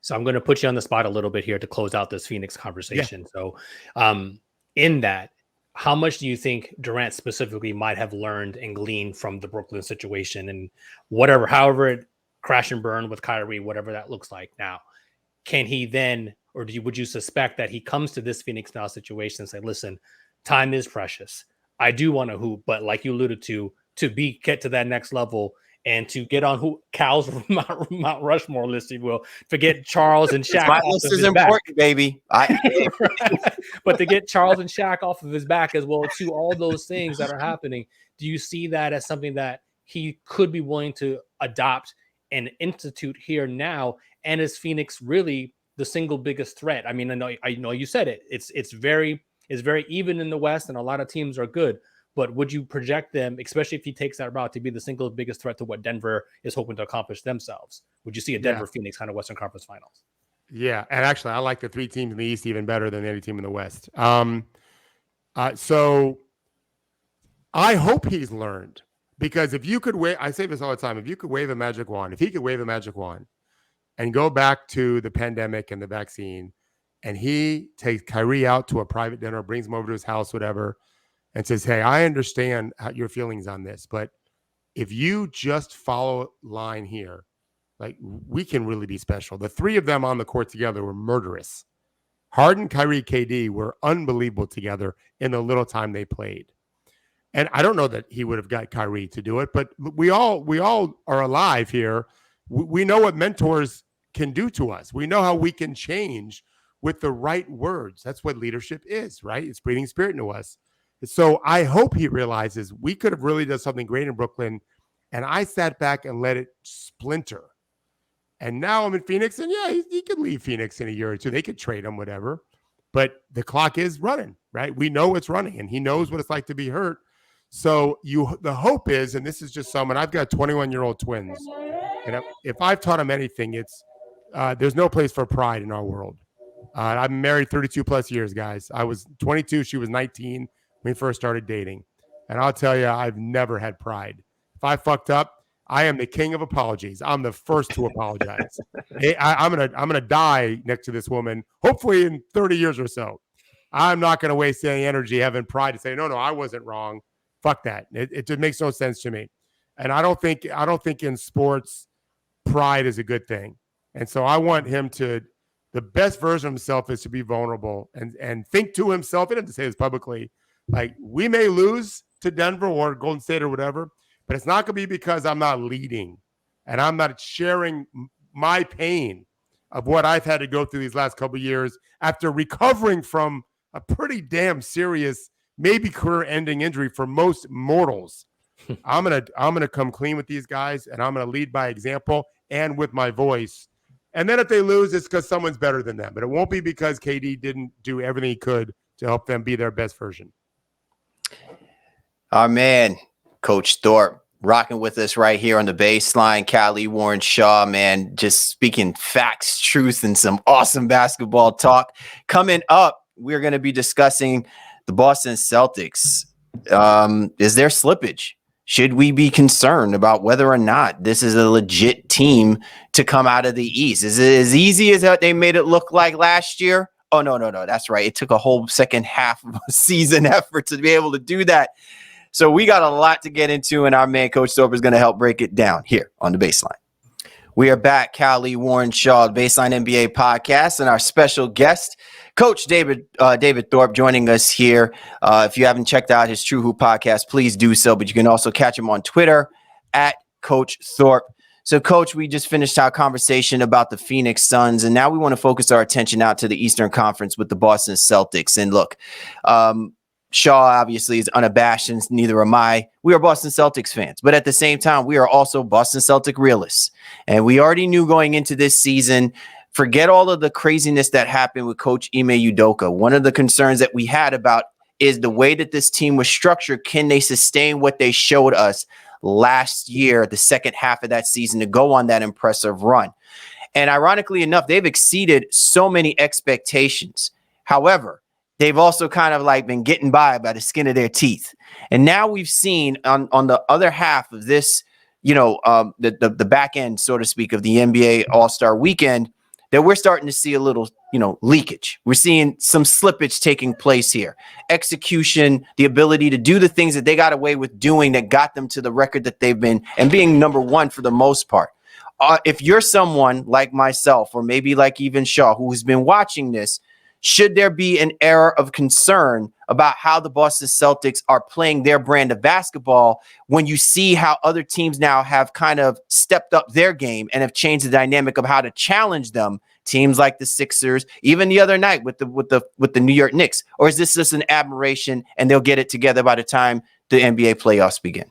So I'm going to put you on the spot a little bit here to close out this Phoenix conversation. Yeah. So in that, how much do you think Durant specifically might have learned and gleaned from the Brooklyn situation, and however it crash and burn with Kyrie, whatever that looks like now? Can he then, or would you suspect that he comes to this Phoenix now situation and say, listen, time is precious. I do want to hoop, but like you alluded to get to that next level and to get on Cal's Mount Rushmore list, if you will, forget Charles and Shaq. My list is important, baby. But to get Charles and Shaq off of his back as well, to all those things that are happening, do you see that as something that he could be willing to adopt and institute here now? And is Phoenix really the single biggest threat? I mean, I know you said it. It's very even in the West, and a lot of teams are good. But would you project them, especially if he takes that route, to be the single biggest threat to what Denver is hoping to accomplish themselves? Would you see a Denver-Phoenix kind of Western Conference Finals? Yeah, and actually, I like the three teams in the East even better than any team in the West. So I hope he's learned, because if you could I say this all the time, if you could wave a magic wand, if he could wave a magic wand and go back to the pandemic and the vaccine, and he takes Kyrie out to a private dinner, brings him over to his house, whatever, and says, hey, I understand your feelings on this, but if you just follow line here, like, we can really be special. The three of them on the court together were murderous. Harden, Kyrie, KD were unbelievable together in the little time they played. And I don't know that he would have got Kyrie to do it, but we all are alive here. We know what mentors can do to us. We know how we can change with the right words. That's what leadership is, right? It's breathing spirit into us. So I hope he realizes we could have really done something great in Brooklyn, and I sat back and let it splinter. And now I'm in Phoenix, and yeah, he could leave Phoenix in a year or two. They could trade him, whatever. But the clock is running, right? We know it's running, and he knows what it's like to be hurt. So the hope is, and this is just someone, I've got 21-year-old twins, and if I've taught them anything, it's there's no place for pride in our world. I've been married 32 plus years, guys. I was 22, she was 19 when we first started dating. And I'll tell you, I've never had pride. If I fucked up, I am the king of apologies. I'm the first to apologize. I'm gonna die next to this woman, hopefully in 30 years or so. I'm not gonna waste any energy having pride to say, no, I wasn't wrong. Fuck that. It just makes no sense to me. And I don't think in sports pride is a good thing. And so I want him to, the best version of himself is to be vulnerable and think to himself. He doesn't say this publicly. Like, we may lose to Denver or Golden State or whatever, but it's not going to be because I'm not leading and I'm not sharing my pain of what I've had to go through these last couple of years after recovering from a pretty damn serious, maybe career-ending injury for most mortals. I'm gonna come clean with these guys, and I'm gonna lead by example and with my voice. And then if they lose, it's because someone's better than them. But it won't be because KD didn't do everything he could to help them be their best version. Our man, Coach Thorpe, rocking with us right here on the baseline. Callie Warren Shaw, man, just speaking facts, truth, and some awesome basketball talk. Coming up, we're going to be discussing the Boston Celtics. Is there slippage? Should we be concerned about whether or not this is a legit team to come out of the East? Is it as easy as they made it look like last year? Oh, no. That's right. It took a whole second half of a season effort to be able to do that. So we got a lot to get into, and our man, Coach Thorpe, is going to help break it down here on the Baseline. We are back, Callie, Warren Shaw, Baseline NBA podcast, and our special guest, Coach David Thorpe, joining us here. If you haven't checked out his True Hoop podcast, please do so. But you can also catch him on Twitter at Coach Thorpe. So, Coach, we just finished our conversation about the Phoenix Suns, and now we want to focus our attention out to the Eastern Conference with the Boston Celtics. And look, Shaw obviously is unabashed, and neither am I. We are Boston Celtics fans, but at the same time, we are also Boston Celtic realists. And we already knew going into this season, forget all of the craziness that happened with Coach Ime Udoka. One of the concerns that we had about is the way that this team was structured. Can they sustain what they showed us last year, the second half of that season, to go on that impressive run? And ironically enough, they've exceeded so many expectations. However, they've also kind of like been getting by the skin of their teeth. And now we've seen on the other half of this, the back end, so to speak, of the NBA All-Star Weekend, that we're starting to see a little, leakage. We're seeing some slippage taking place here. Execution, the ability to do the things that they got away with doing that got them to the record that they've been and being number one for the most part. If you're someone like myself, or maybe like even Shaw, who has been watching this, should there be an era of concern about how the Boston Celtics are playing their brand of basketball when you see how other teams now have kind of stepped up their game and have changed the dynamic of how to challenge them? Teams like the Sixers, even the other night with the New York Knicks, or is this just an aberration and they'll get it together by the time the NBA playoffs begin?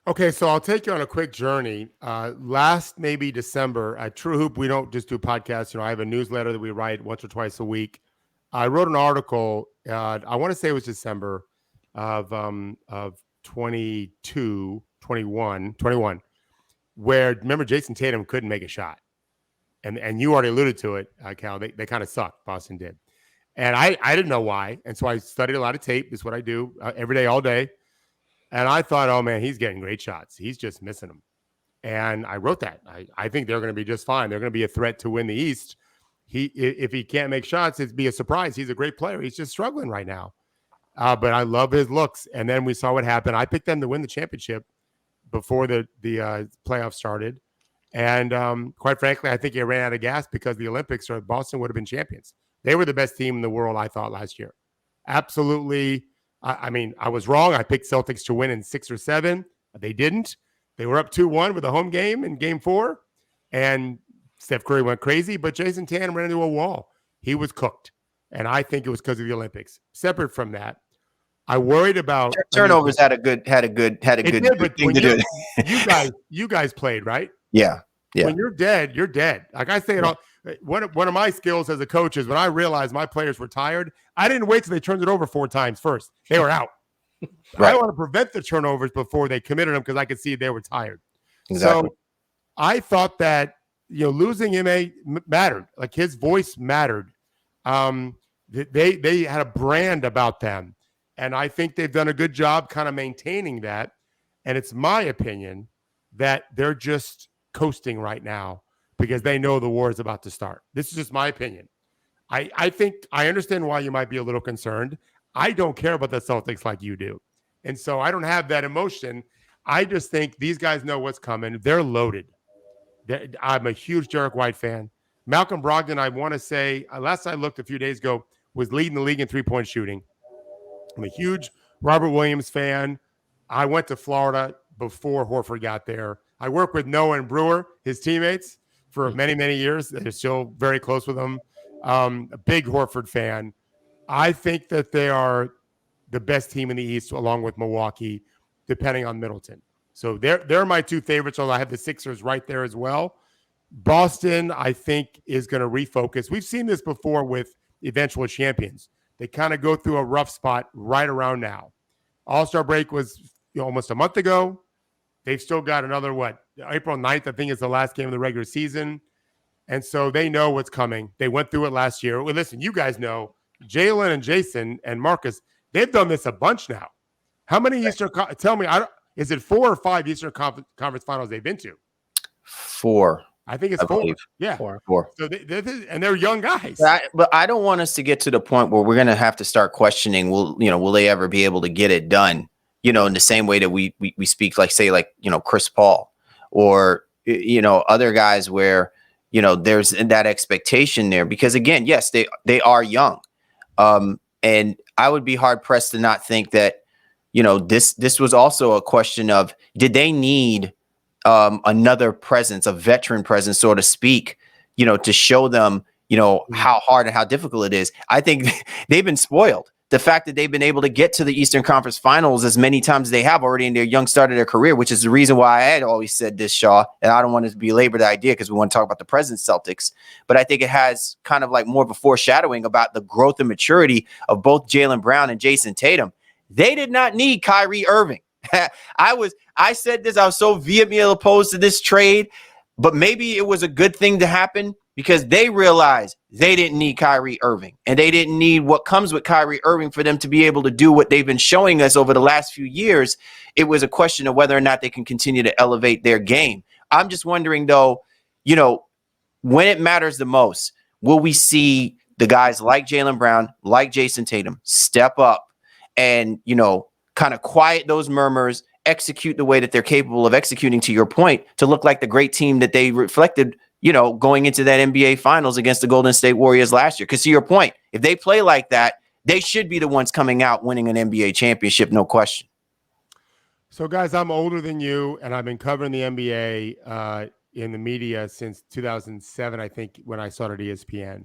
Okay, so I'll take you on a quick journey. Last maybe December at True Hoop, we don't just do podcasts. I have a newsletter that we write once or twice a week. I wrote an article. I want to say it was December of 21, where remember Jason Tatum couldn't make a shot, and you already alluded to it, Cal. They kind of sucked. Boston did, and I didn't know why, and so I studied a lot of tape. This is what I do every day, all day. And I thought, oh, man, he's getting great shots. He's just missing them. And I wrote that. I think they're going to be just fine. They're going to be a threat to win the East. If he can't make shots, it'd be a surprise. He's a great player. He's just struggling right now. But I love his looks. And then we saw what happened. I picked them to win the championship before the playoffs started. And quite frankly, I think he ran out of gas because the Olympics or Boston would have been champions. They were the best team in the world, I thought, last year. Absolutely. I mean, I was wrong. I picked Celtics to win in 6 or 7. They didn't. They were up 2-1 with a home game in game 4. And Steph Curry went crazy, but Jason Tatum ran into a wall. He was cooked. And I think it was because of the Olympics. Separate from that, I worried about turnovers. Had a good thing to do. You guys played, right? Yeah. When you're dead, you're dead. Like I say it all. One of my skills as a coach is when I realized my players were tired, I didn't wait till they turned it over 4 times first. They were out. Right. I want to prevent the turnovers before they committed them because I could see they were tired. Exactly. So I thought that losing him mattered. Like his voice mattered. They had a brand about them, and I think they've done a good job kind of maintaining that. And it's my opinion that they're just coasting right now, because they know the war is about to start. This is just my opinion. I think I understand why you might be a little concerned. I don't care about the Celtics like you do. And so I don't have that emotion. I just think these guys know what's coming. They're loaded. I'm a huge Derek White fan. Malcolm Brogdon, I want to say, last I looked a few days ago, was leading the league in three-point shooting. I'm a huge Robert Williams fan. I went to Florida before Horford got there. I worked with Noah and Brewer, his teammates, for many, many years. They're still very close with him. A big Horford fan. I think that they are the best team in the East, along with Milwaukee, depending on Middleton. So they're my 2 favorites, although I have the Sixers right there as well. Boston, I think, is going to refocus. We've seen this before with eventual champions. They kind of go through a rough spot right around now. All-Star break was almost a month ago. They've still got another, April 9th, I think, is the last game of the regular season. And so they know what's coming. They went through it last year. Well, listen, you guys know, Jalen and Jason and Marcus, they've done this a bunch now. How many Eastern – tell me, is it 4 or 5 Eastern Conference Finals they've been to? 4. I think it's I 4. believe. Yeah. 4. So they're young guys. But I don't want us to get to the point where we're going to have to start questioning, will they ever be able to get it done? In the same way that we speak, like Chris Paul or, other guys where, there's that expectation there, because again, yes, they are young. And I would be hard pressed to not think that, this was also a question of, did they need another presence, a veteran presence, so to speak, to show them, how hard and how difficult it is. I think they've been spoiled. The fact that they've been able to get to the Eastern Conference Finals as many times as they have already in their young start of their career, which is the reason why I had always said this, Shaw, and I don't want to belabor the idea because we want to talk about the present Celtics, but I think it has kind of like more of a foreshadowing about the growth and maturity of both Jaylen Brown and Jason Tatum. They did not need Kyrie Irving. I said this, I was so vehemently opposed to this trade, but maybe it was a good thing to happen because they realized they didn't need Kyrie Irving and they didn't need what comes with Kyrie Irving for them to be able to do what they've been showing us over the last few years. It was a question of whether or not they can continue to elevate their game. I'm just wondering though, when it matters the most, will we see the guys like Jaylen Brown, like Jason Tatum step up and, kind of quiet those murmurs, execute the way that they're capable of executing, to your point, to look like the great team that they reflected, going into that NBA Finals against the Golden State Warriors last year. Because to your point, if they play like that, they should be the ones coming out winning an NBA championship, no question. So, guys, I'm older than you, and I've been covering the NBA in the media since 2007, I think, when I started ESPN.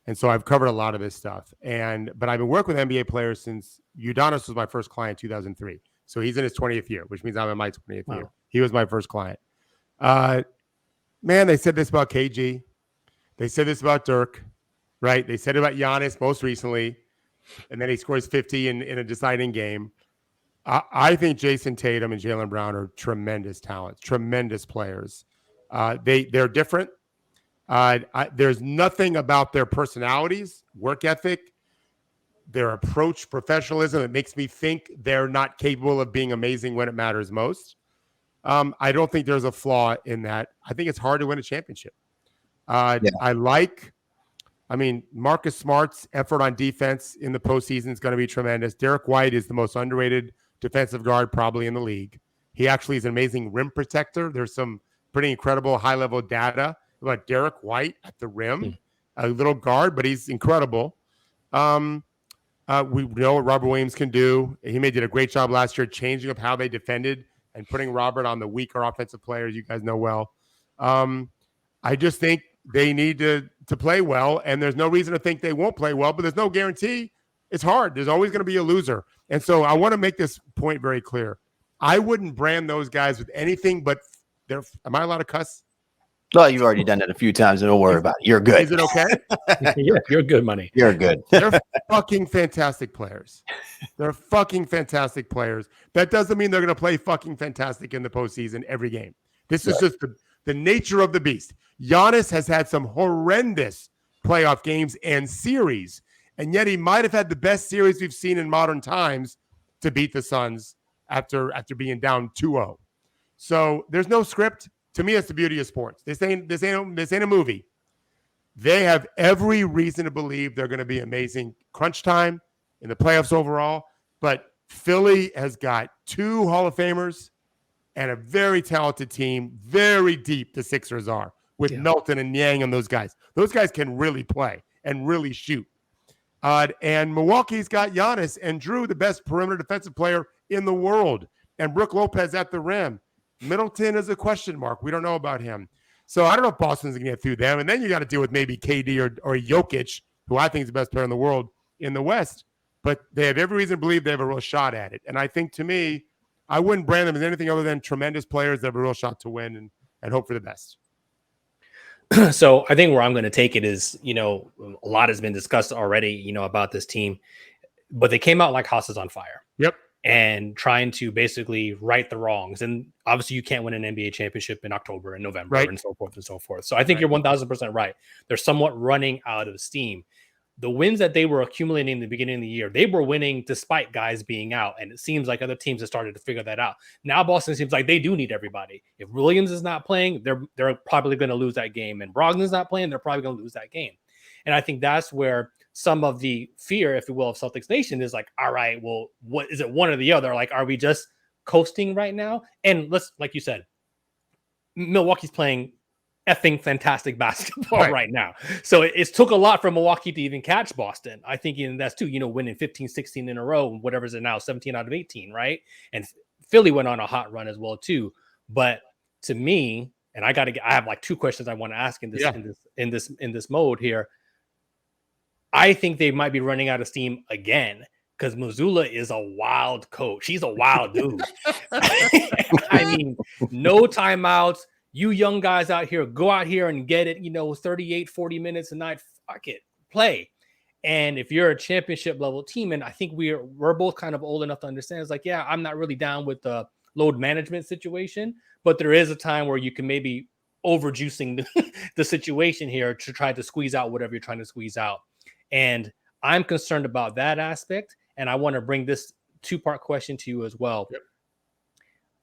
And so I've covered a lot of this stuff. But I've been working with NBA players since Udonis was my first client in 2003. So he's in his 20th year, which means I'm in my 20th year. He was my first client. Man, they said this about KG. They said this about Dirk, right? They said it about Giannis most recently. And then he scores 50 in a deciding game. I think Jason Tatum and Jaylen Brown are tremendous talents, tremendous players. They're different. There's nothing about their personalities, work ethic, their approach, professionalism that makes me think they're not capable of being amazing when it matters most. I don't think there's a flaw in that. I think it's hard to win a championship. Marcus Smart's effort on defense in the postseason is going to be tremendous. Derek White is the most underrated defensive guard probably in the league. He actually is an amazing rim protector. There's some pretty incredible high-level data about Derek White at the rim, a little guard, but he's incredible. We know what Robert Williams can do. He did a great job last year changing up how they defended and putting Robert on the weaker offensive players. You guys know well. I just think they need to play well, and there's no reason to think they won't play well, but there's no guarantee. It's hard. There's always going to be a loser. And so I want to make this point very clear. I wouldn't brand those guys with anything but am I allowed to cuss? Well, you've already done it a few times, and don't worry about it. You're good. Is it okay? Yeah, you're good, money. You're good. They're fucking fantastic players. They're fucking fantastic players. That doesn't mean they're going to play fucking fantastic in the postseason every game. This is just the nature of the beast. Giannis has had some horrendous playoff games and series, and yet he might have had the best series we've seen in modern times to beat the Suns after being down 2-0. So there's no script. To me, it's the beauty of sports. This ain't a movie. They have every reason to believe they're going to be amazing crunch time in the playoffs overall. But Philly has got 2 Hall of Famers and a very talented team, very deep the Sixers are, with Melton and Yang and those guys. Those guys can really play and really shoot. And Milwaukee's got Giannis and Drew, the best perimeter defensive player in the world, and Brook Lopez at the rim. Middleton is a question mark. We don't know about him. So I don't know if Boston's going to get through them. And then you got to deal with maybe KD or Jokic, who I think is the best player in the world in the West. But they have every reason to believe they have a real shot at it. And I think, to me, I wouldn't brand them as anything other than tremendous players that have a real shot to win and hope for the best. So I think where I'm going to take it is, a lot has been discussed already, about this team. But they came out like houses on fire. Yep. And trying to basically right the wrongs. And obviously you can't win an NBA championship in October and November and so forth and so forth. So I think you're 1000% right. They're somewhat running out of steam. the wins that they were accumulating in the beginning of the year, they were winning despite guys being out. And it seems like other teams have started to figure that out. Now Boston seems like they do need everybody. If Williams is not playing, they're probably going to lose that game. And Brogdon's not playing, they're probably going to lose that game. And I think that's where some of the fear, if you will, of Celtics Nation is like, all right, well, what is it, one or the other? Like, are we just coasting right now? And let's, like you said, Milwaukee's playing effing fantastic basketball right now. So it took a lot for Milwaukee to even catch Boston. I think that's too, winning 15, 16 in a row, whatever is it now, 17 out of 18, right? And Philly went on a hot run as well too. But to me, and I have like 2 questions I want to ask in this mode here. I think they might be running out of steam again because Mazzulla is a wild coach. He's a wild dude. I mean, no timeouts. You young guys out here, go out here and get it, 38, 40 minutes a night. Fuck it. Play. And if you're a championship level team, and I think we're both kind of old enough to understand, it's like, yeah, I'm not really down with the load management situation, but there is a time where you can maybe overjuicing the situation here to try to squeeze out whatever you're trying to squeeze out. And I'm concerned about that aspect. And I want to bring this 2-part question to you as well. Yep.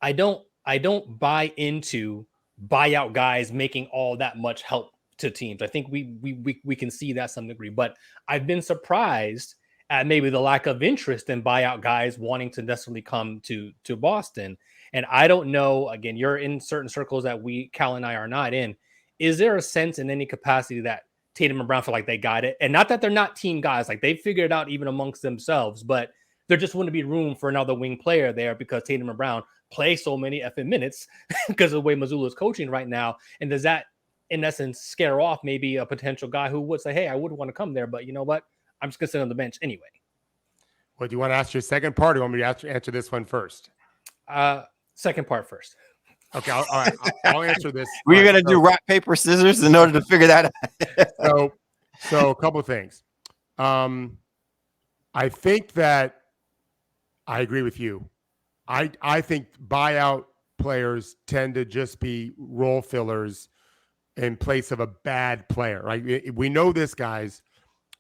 I don't buy into buyout guys making all that much help to teams. I think we can see that to some degree, but I've been surprised at maybe the lack of interest in buyout guys wanting to necessarily come to Boston. And I don't know, again, you're in certain circles that Cal and I are not in. Is there a sense in any capacity that Tatum and Brown feel like they got it? And not that they're not team guys, like they figured it out even amongst themselves, but there just wouldn't be room for another wing player there because Tatum and Brown play so many effing minutes because of the way Mazzulla is coaching right now. And does that, in essence, scare off maybe a potential guy who would say, hey, I wouldn't want to come there, but you know what? I'm just going to sit on the bench anyway. Well, do you want to ask your second part or do you want me to answer this one first? Second part first. Okay, all right. I'll answer this. We're going to do rock, paper, scissors in order to figure that out. So a couple of things. I think that I agree with you. I think buyout players tend to just be role fillers in place of a bad player, right? We know this, guys.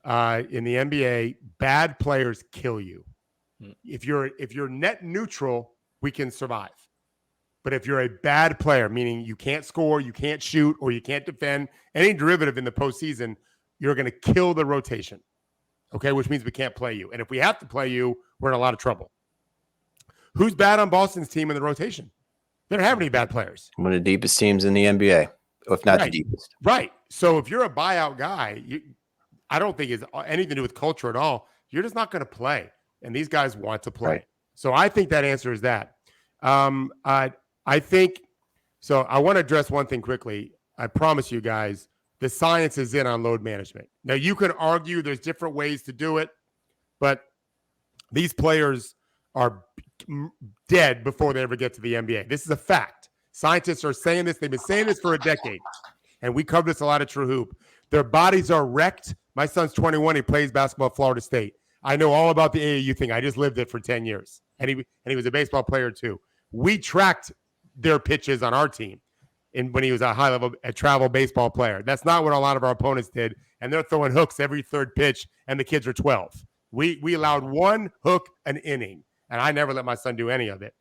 In the NBA, bad players kill you. If you're net neutral, we can survive. But if you're a bad player, meaning you can't score, you can't shoot, or you can't defend, any derivative in the postseason, you're going to kill the rotation. Okay, which means we can't play you. And if we have to play you, we're in a lot of trouble. Who's bad on Boston's team in the rotation? They don't have any bad players. One of the deepest teams in the NBA, if not the deepest. Right. So if you're a buyout guy, I don't think it's anything to do with culture at all. You're just not going to play. And these guys want to play. Right. So I think that answer is that. I think so. I want to address one thing quickly. I promise you guys, the science is in on load management. Now, you can argue there's different ways to do it, but these players are dead before they ever get to the NBA. This is a fact. Scientists are saying this. They've been saying this for a decade, and we cover this a lot at True Hoop. Their bodies are wrecked. My son's 21. He plays basketball at Florida State. I know all about the AAU thing. I just lived it for 10 years, and he was a baseball player too. We tracked their pitches on our team when he was a travel baseball player. That's not what a lot of our opponents did, and they're throwing hooks every third pitch, and the kids are 12. We allowed one hook an inning, and I never let my son do any of it.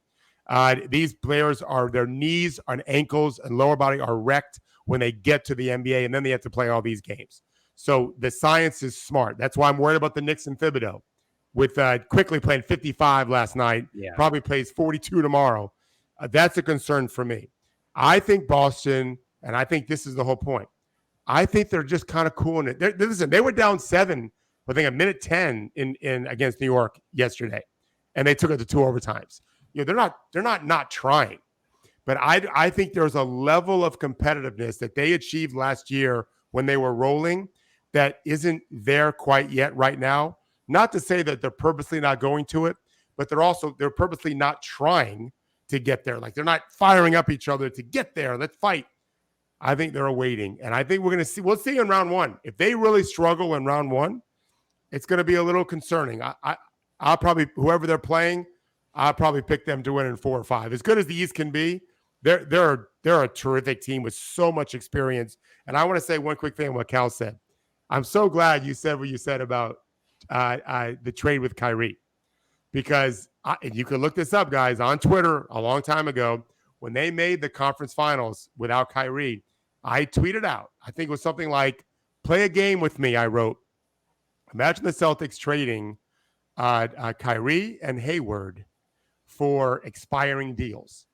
These players their knees and ankles and lower body are wrecked when they get to the NBA, and then they have to play all these games. So the science is smart. That's why I'm worried about the Knicks and Thibodeau. With quickly playing 55 last night, probably plays 42 tomorrow. That's a concern for me. I think Boston, and I think this is the whole point, I think they're just kind of cool in it. Listen, they were down 7, I think a minute 10 in against New York yesterday, and they took it to 2 overtimes. They're not trying, but I think there's a level of competitiveness that they achieved last year when they were rolling that isn't there quite yet right now. Not to say that they're purposely not going to it, but they're purposely not trying to get there. Like they're not firing up each other to get there. Let's fight. I think they're waiting. And I think we'll see in round 1. If they really struggle in round 1, it's going to be a little concerning. I'll probably, whoever they're playing, I'll probably pick them to win in 4 or 5. As good as the East can be, they're a terrific team with so much experience. And I want to say one quick thing on what Cal said. I'm so glad you said what you said about the trade with Kyrie, because you can look this up, guys, on Twitter a long time ago when they made the conference finals without Kyrie. I tweeted out, I think it was something like, "Play a game with me." I wrote, "Imagine the Celtics trading Kyrie and Hayward for expiring deals."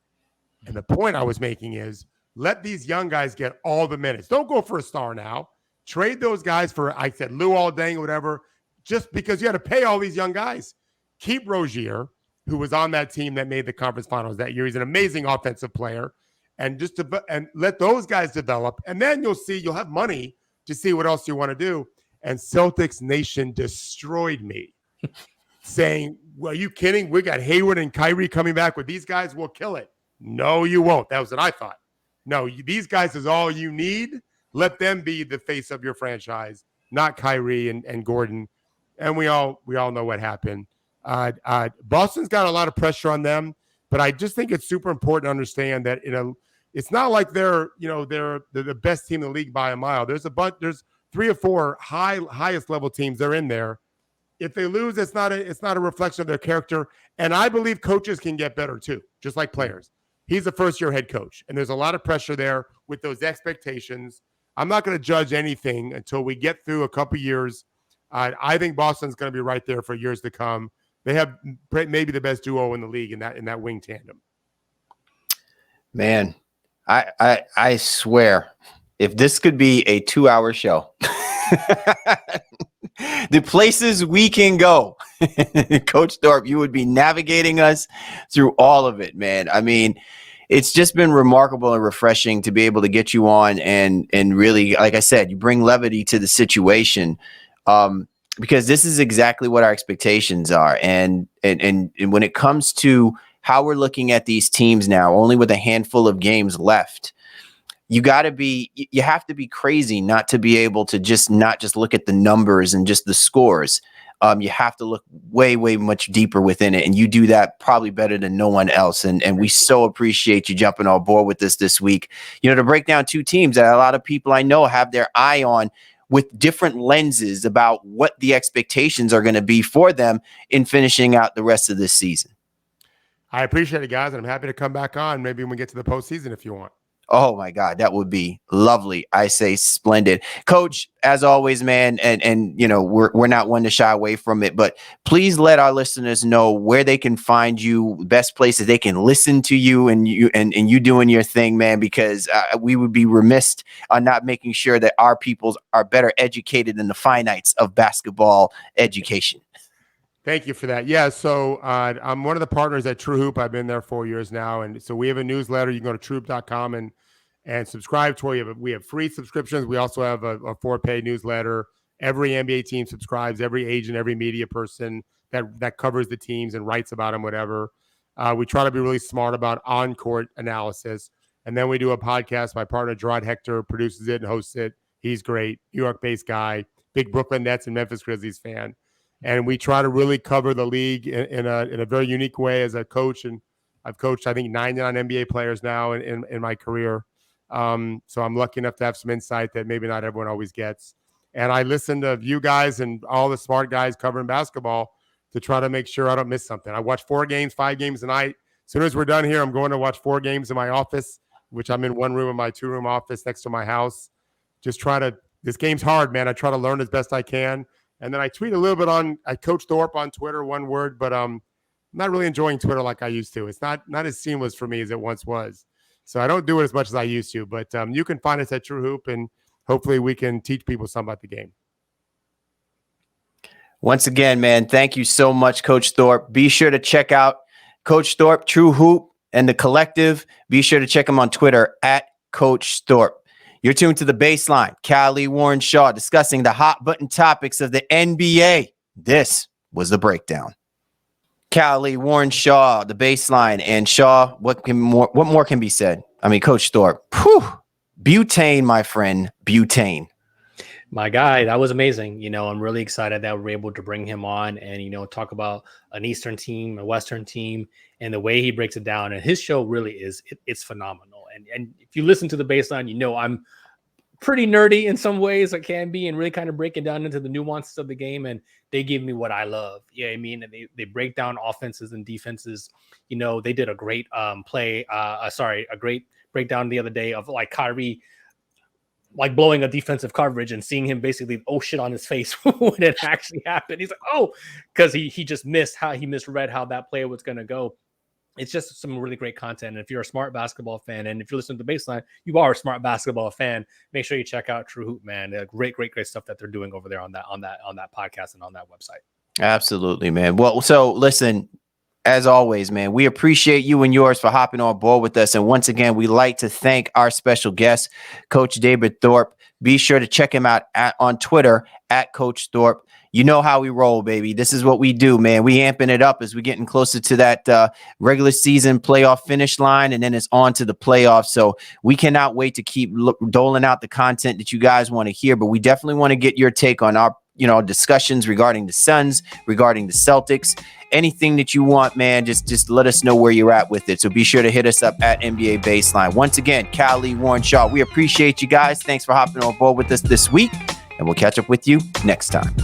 And the point I was making is, let these young guys get all the minutes. Don't go for a star now. Trade those guys for, I said, Lou Aldeng or whatever, just because you had to pay all these young guys. Keep Rozier, who was on that team that made the conference finals that year. He's an amazing offensive player. And let those guys develop. And then you'll have money to see what else you want to do. And Celtics Nation destroyed me, saying, "Well, are you kidding? We got Hayward and Kyrie coming back with these guys. We'll kill it." No, you won't. That was what I thought. No, these guys is all you need. Let them be the face of your franchise, not Kyrie and Gordon. And we all know what happened. Boston's got a lot of pressure on them, but I just think it's super important to understand that it's not like they're the best team in the league by a mile. There's 3 or 4 highest level teams. They're in there. If they lose, it's not a reflection of their character. And I believe coaches can get better too, just like players. He's a first-year head coach, and there's a lot of pressure there with those expectations. I'm not going to judge anything until we get through a couple years. I think Boston's going to be right there for years to come. They have maybe the best duo in the league in that wing tandem. Man, I swear, if this could be a 2-hour show, the places we can go, Coach Thorpe, you would be navigating us through all of it, man. I mean, it's just been remarkable and refreshing to be able to get you on and really, like I said, you bring levity to the situation, because this is exactly what our expectations are. And when it comes to how we're looking at these teams now, only with a handful of games left, you have to be crazy not to be able to not just look at the numbers and just the scores. You have to look way, way much deeper within it. And you do that probably better than no one else. And we so appreciate you jumping on board with this week, to break down 2 teams that a lot of people I know have their eye on with different lenses about what the expectations are going to be for them in finishing out the rest of this season. I appreciate it, guys. And I'm happy to come back on. Maybe when we get to the postseason, if you want. Oh my God, that would be lovely. I say splendid. Coach, as always, man, and we're not one to shy away from it, but please let our listeners know where they can find you, best places they can listen to you and you doing your thing, man, because we would be remiss on not making sure that our peoples are better educated in the finites of basketball education. Thank you for that. Yeah, so I'm one of the partners at True Hoop. I've been there 4 years now, and so we have a newsletter. You can go to truehoop.com and subscribe to it. We have free subscriptions. We also have a for-pay newsletter. Every NBA team subscribes. Every agent, every media person that covers the teams and writes about them, whatever. We try to be really smart about on-court analysis, and then we do a podcast. My partner Gerard Hector produces it and hosts it. He's great, New York-based guy, big Brooklyn Nets and Memphis Grizzlies fan. And we try to really cover the league in a very unique way as a coach. And I've coached, I think, 99 NBA players now in my career. So I'm lucky enough to have some insight that maybe not everyone always gets. And I listen to you guys and all the smart guys covering basketball to try to make sure I don't miss something. I watch 4 games, 5 games a night. As soon as we're done here, I'm going to watch 4 games in my office, which I'm in one room in my 2-room office next to my house. This game's hard, man. I try to learn as best I can. And then I tweet a little bit I Coach Thorpe on Twitter, one word, but I'm not really enjoying Twitter like I used to. It's not as seamless for me as it once was. So I don't do it as much as I used to, but you can find us at True Hoop, and hopefully we can teach people something about the game. Once again, man, thank you so much, Coach Thorpe. Be sure to check out Coach Thorpe, True Hoop, and the collective. Be sure to check him on Twitter at Coach Thorpe. You're tuned to The Baseline. Callie Warren Shaw discussing the hot button topics of the NBA. This was The Breakdown. Callie Warren Shaw, The Baseline. And Shaw, what more can be said? I mean, Coach Thorpe, butane, my friend, butane. My guy, that was amazing. I'm really excited that we're able to bring him on and, talk about an Eastern team, a Western team, and the way he breaks it down. And his show really it's phenomenal. And if you listen to The Baseline, I'm pretty nerdy in some ways, it can be, and really kind of breaking down into the nuances of the game. And they give me what I love. Yeah, I mean, and they break down offenses and defenses. You know, they did a great a great breakdown the other day of like Kyrie like blowing a defensive coverage and seeing him basically shit on his face when it actually happened. He's like, because he just misread how that play was going to go. It's just some really great content. And if you're a smart basketball fan, and if you're listening to the Baseline, you are a smart basketball fan, make sure you check out True Hoop, man. Great stuff that they're doing over there on that podcast and on that website. Absolutely, man. Well, so listen, as always, man, we appreciate you and yours for hopping on board with us. And once again, we like to thank our special guest, Coach David Thorpe. Be sure to check him out on Twitter at Coach Thorpe. You know how we roll, baby. This is what we do, man. We amping it up as we're getting closer to that regular season playoff finish line, and then it's on to the playoffs. So we cannot wait to keep doling out the content that you guys want to hear. But we definitely want to get your take on our discussions regarding the Suns, regarding the Celtics. Anything that you want, man, just let us know where you're at with it. So be sure to hit us up at NBA Baseline. Once again, Callie, Warren Shaw, we appreciate you guys. Thanks for hopping on board with us this week, and we'll catch up with you next time.